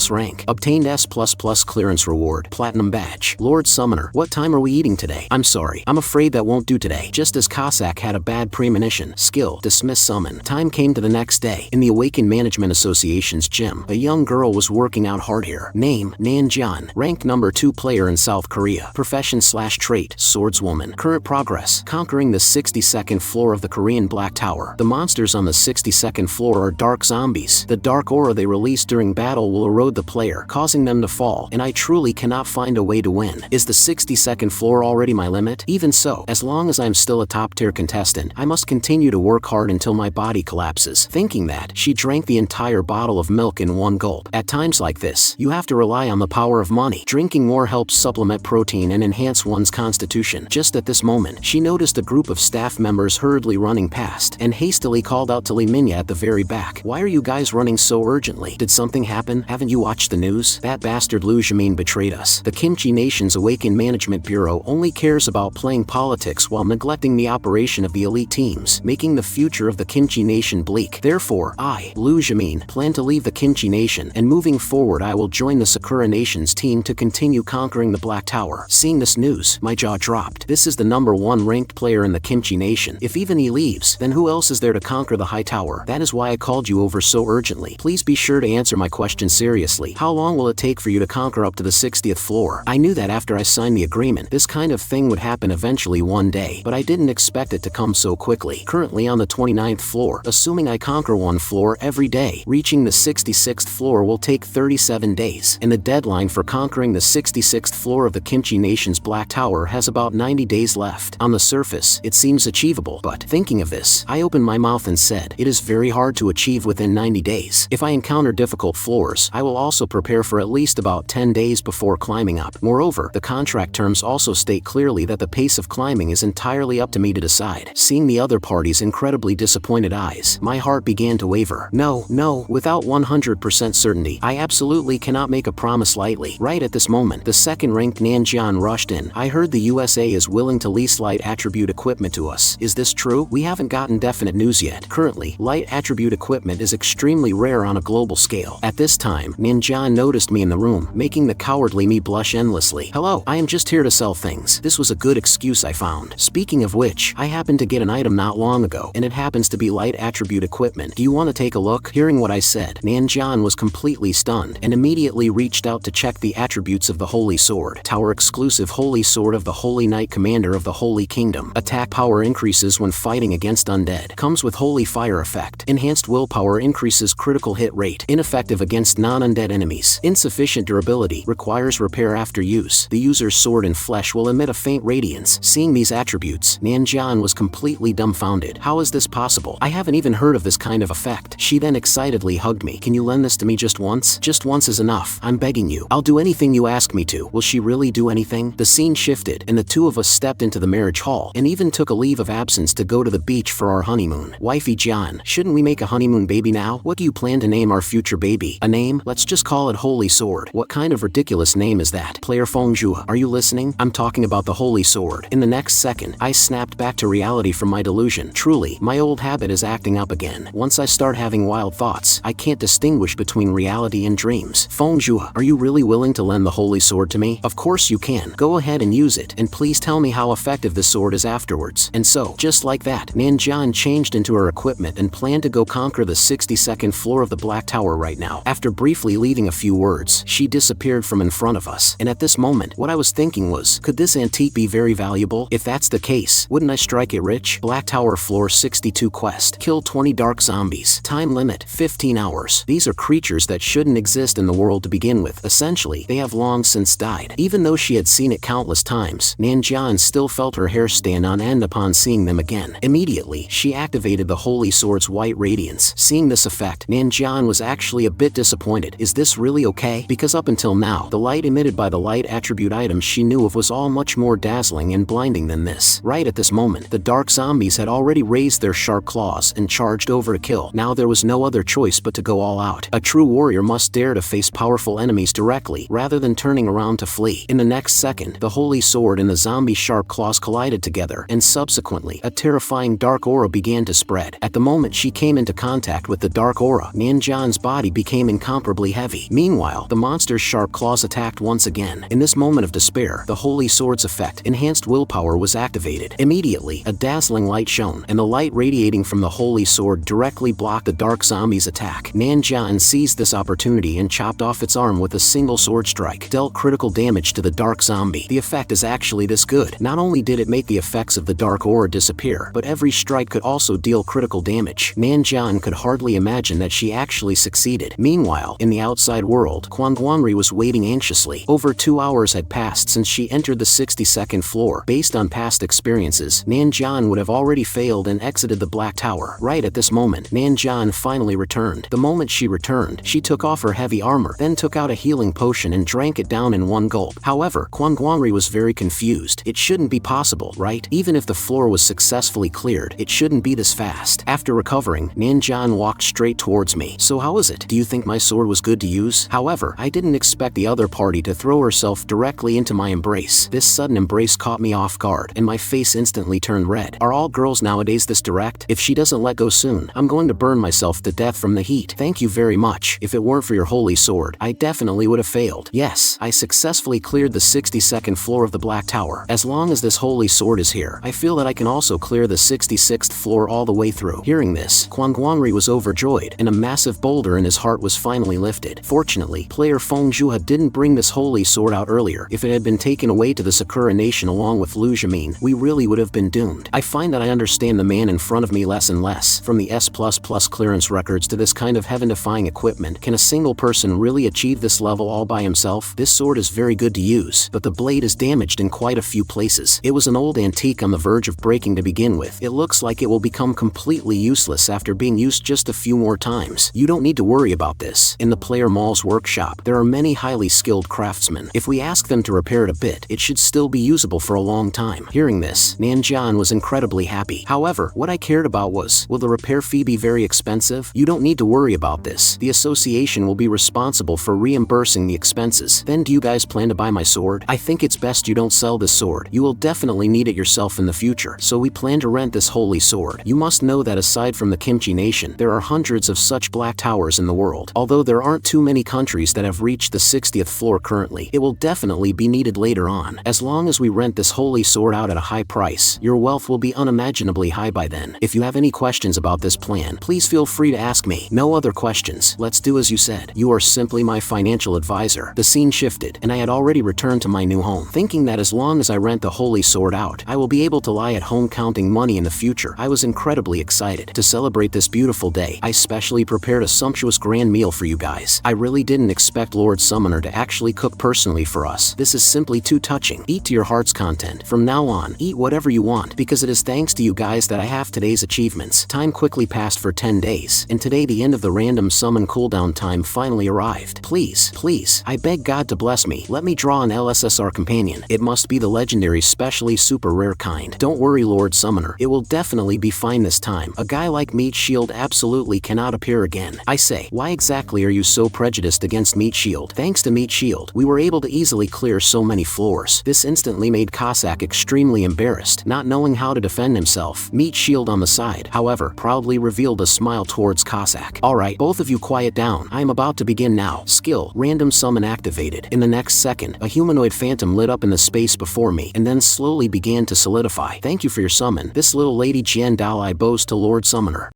rank. Obtained S++ clearance reward. Platinum badge. Lord Summoner, what time are we eating today? I'm sorry. I'm afraid that won't do today. Just as Kasac had a bad premonition. Skill. Dismiss summon. Time came to the next day. In the Awakened Management Association's gym, a young girl was working out hard here. Name, Nanjian. Ranked number 2 player in South Korea. Profession/trait, swordswoman. Current progress, conquering conquering the 62nd floor of the Korean Black Tower. The monsters on the 62nd floor are dark zombies. The dark aura they release during battle will erode the player, causing them to fall, and I truly cannot find a way to win. Is the 62nd floor already my limit? Even so, as long as I'm still a top-tier contestant, I must continue to work hard until my body collapses. Thinking that, she drank the entire bottle of milk in one gulp. At times like this, you have to rely on the power of money. Drinking more helps supplement protein and enhance one's constitution. Just at this moment, she noticed a group of staff members hurriedly running past, and hastily called out to Lee Minya at the very back. Why are you guys running so urgently? Did something happen? Haven't you watched the news? That bastard Liu Jimin betrayed us. The Kimchi Nation's Awakened Management Bureau only cares about playing politics while neglecting the operation of the elite teams, making the future of the Kimchi Nation bleak. Therefore, I, Liu Jimin, plan to leave the Kimchi Nation, and moving forward I will join the Sakura Nation's team to continue conquering the Black Tower. Seeing this news, my jaw dropped. This is the #1 ranked player in the Kimchi Nation. If even he leaves, then who else is there to conquer the High Tower? That is why I called you over so urgently. Please be sure to answer my question seriously. How long will it take for you to conquer up to the 60th floor? I knew that after I signed the agreement, this kind of thing would happen eventually one day, but I didn't expect it to come so quickly. Currently on the 29th floor, assuming I conquer one floor every day, reaching the 66th floor will take 37 days, and the deadline for conquering the 66th floor of the Kimchi Nation's Black Tower has about 90 days left. On the surface, it seems achievable, but thinking of this, I opened my mouth and said, it is very hard to achieve within 90 days. If I encounter difficult floors, I will also prepare for at least about 10 days before climbing up. Moreover, the contract terms also state clearly that the pace of climbing is entirely up to me to decide. Seeing the other party's incredibly disappointed eyes, my heart began to waver. No, without 100% certainty, I absolutely cannot make a promise lightly. Right at this moment, the second-ranked Nanjian rushed in. I heard the USA is willing to lease light attribute equipment to us. Is this true? We haven't gotten definite news yet. Currently, light attribute equipment is extremely rare on a global scale. At this time, Nanjian noticed me in the room, making the cowardly me blush endlessly. Hello, I am just here to sell things. This was a good excuse I found. Speaking of which, I happened to get an item not long ago, and it happens to be light attribute equipment. Do you want to take a look? Hearing what I said, Nanjian was completely stunned, and immediately reached out to check the attributes of the Holy Sword. Tower exclusive Holy Sword of the Holy Knight Commander of the Holy Kingdom. Attack power increases when fighting against undead. Comes with Holy Fire effect. Enhanced willpower increases critical hit rate. Ineffective against non-undead enemies. Insufficient durability. Requires repair after use. The user's sword and flesh will emit a faint radiance. Seeing these attributes, Nanjian was completely dumbfounded. How is this possible? I haven't even heard of this kind of effect. She then excitedly hugged me. Can you lend this to me just once? Just once is enough. I'm begging you. I'll do anything you ask me to. Will she really do anything? The scene shifted, and the two of us stepped into the marriage hall, and even took a leave of absence to go to the beach for our honeymoon. Wifey John, shouldn't we make a honeymoon baby now? What do you plan to name our future baby? A name? Let's just call it Holy Sword. What kind of ridiculous name is that? Player Fongjua, are you listening? I'm talking about the Holy Sword. In the next second, I snapped back to reality from my delusion. Truly, my old habit is acting up again. Once I start having wild thoughts, I can't distinguish between reality and dreams. Fongjua, are you really willing to lend the Holy Sword to me? Of course you can. Go ahead and use it, and please tell me how effective the sword is afterwards. And so, just like that, Nanjian changed into her equipment and planned to go conquer the 62nd floor of the Black Tower right now. After briefly leaving a few words, she disappeared from in front of us, and at this moment, what I was thinking was, could this antique be very valuable? If that's the case, wouldn't I strike it rich? Black Tower Floor 62 quest. Kill 20 dark zombies. Time limit, 15 hours. These are creatures that shouldn't exist in the world to begin with. Essentially, they have long since died. Even though she had seen it countless times, Nanjian still felt her hair stand on end upon seeing them again. Immediately, she activated the Holy Sword's white radiance. Seeing this effect, Nanjian was actually a bit disappointed. Is this really okay? Because up until now, the light emitted by the light attribute items she knew of was all much more dazzling and blinding than this. Right at this moment, the dark zombies had already raised their sharp claws and charged over to kill. Now there was no other choice but to go all out. A true warrior must dare to face powerful enemies directly, rather than turning around to flee. In the next second, the Holy Sword and the zombie sharp claws collided together, and subsequently, a terrifying dark aura began to spread. At the moment she came into contact with the dark aura, Nanjian's body became incomparably heavy. Meanwhile, the monster's sharp claws attacked once again. In this moment of despair, the Holy Sword's effect, enhanced willpower, was activated. Immediately, a dazzling light shone, and the light radiating from the Holy Sword directly blocked the dark zombie's attack. Nanjian seized this opportunity and chopped off its arm with a single sword strike, dealt critical damage to the dark zombie. The effect is actually this good. Not only did it make the effect effects of the dark aura disappear, but every strike could also deal critical damage. Nanjian could hardly imagine that she actually succeeded. Meanwhile, in the outside world, Kwangwanri was waiting anxiously. Over 2 hours had passed since she entered the 62nd floor. Based on past experiences, Nanjian would have already failed and exited the Black Tower. Right at this moment, Nanjian finally returned. The moment she returned, she took off her heavy armor, then took out a healing potion and drank it down in one gulp. However, Kwangwanri was very confused. It shouldn't be possible, right? Even if the floor was successfully cleared, it shouldn't be this fast. After recovering, Nanjian walked straight towards me. So how is it? Do you think my sword was good to use? However, I didn't expect the other party to throw herself directly into my embrace. This sudden embrace caught me off guard, and my face instantly turned red. Are all girls nowadays this direct? If she doesn't let go soon, I'm going to burn myself to death from the heat. Thank you very much. If it weren't for your holy sword, I definitely would have failed. Yes, I successfully cleared the 62nd floor of the Black Tower. As long as this holy sword is here, I feel that I can also clear the 66th floor all the way through. Hearing this, Kwangwanri was overjoyed, and a massive boulder in his heart was finally lifted. Fortunately, player Fongjua didn't bring this holy sword out earlier. If it had been taken away to the Sakura Nation along with Lu Jimin, we really would have been doomed. I find that I understand the man in front of me less and less. From the S++ clearance records to this kind of heaven-defying equipment, can a single person really achieve this level all by himself? This sword is very good to use, but the blade is damaged in quite a few places. It was an old antique on the verge of breaking to begin with. It looks like it will become completely useless after being used just a few more times. You don't need to worry about this. In the player Mall's workshop, there are many highly skilled craftsmen. If we ask them to repair it a bit, it should still be usable for a long time. Hearing this, Nanjian was incredibly happy. However, what I cared about was, will the repair fee be very expensive? You don't need to worry about this. The association will be responsible for reimbursing the expenses. Then do you guys plan to buy my sword? I think it's best you don't sell this sword. You will definitely need it yourself in the future. So we plan to rent this holy sword. You must know that aside from the Kimchi Nation, there are hundreds of such black towers in the world. Although there aren't too many countries that have reached the 60th floor currently, it will definitely be needed later on. As long as we rent this holy sword out at a high price, your wealth will be unimaginably high by then. If you have any questions about this plan, please feel free to ask me. No other questions. Let's do as you said. You are simply my financial advisor. The scene shifted, and I had already returned to my new home, thinking that as long as I rent the holy sword out, I will be able to lie at home counting money in the future. I was incredibly excited. To celebrate this beautiful day, I specially prepared a sumptuous grand meal for you guys. I really didn't expect Lord Summoner to actually cook personally for us. This is simply too touching. Eat to your heart's content. From now on, eat whatever you want, because it is thanks to you guys that I have today's achievements. Time quickly passed for 10 days, and today the end of the random summon cooldown time finally arrived. Please, I beg God to bless me. Let me draw an LSSR companion. It must be the legendary, specially super rare kind. Don't worry, Lord Summoner. It will definitely be fine this time. A guy like Meat Shield absolutely cannot appear again. I say, why exactly are you so prejudiced against Meat Shield? Thanks to Meat Shield, we were able to easily clear so many floors. This instantly made Kasac extremely embarrassed, not knowing how to defend himself. Meat Shield on the side, however, proudly revealed a smile towards Kasac. Alright, both of you quiet down. I am about to begin now. Skill, random summon activated. In the next second, a humanoid phantom lit up in the space before me, and then slowly began to solidify. Thank you for your summon. This little lady Jian Dalai bows to Lord Summoner.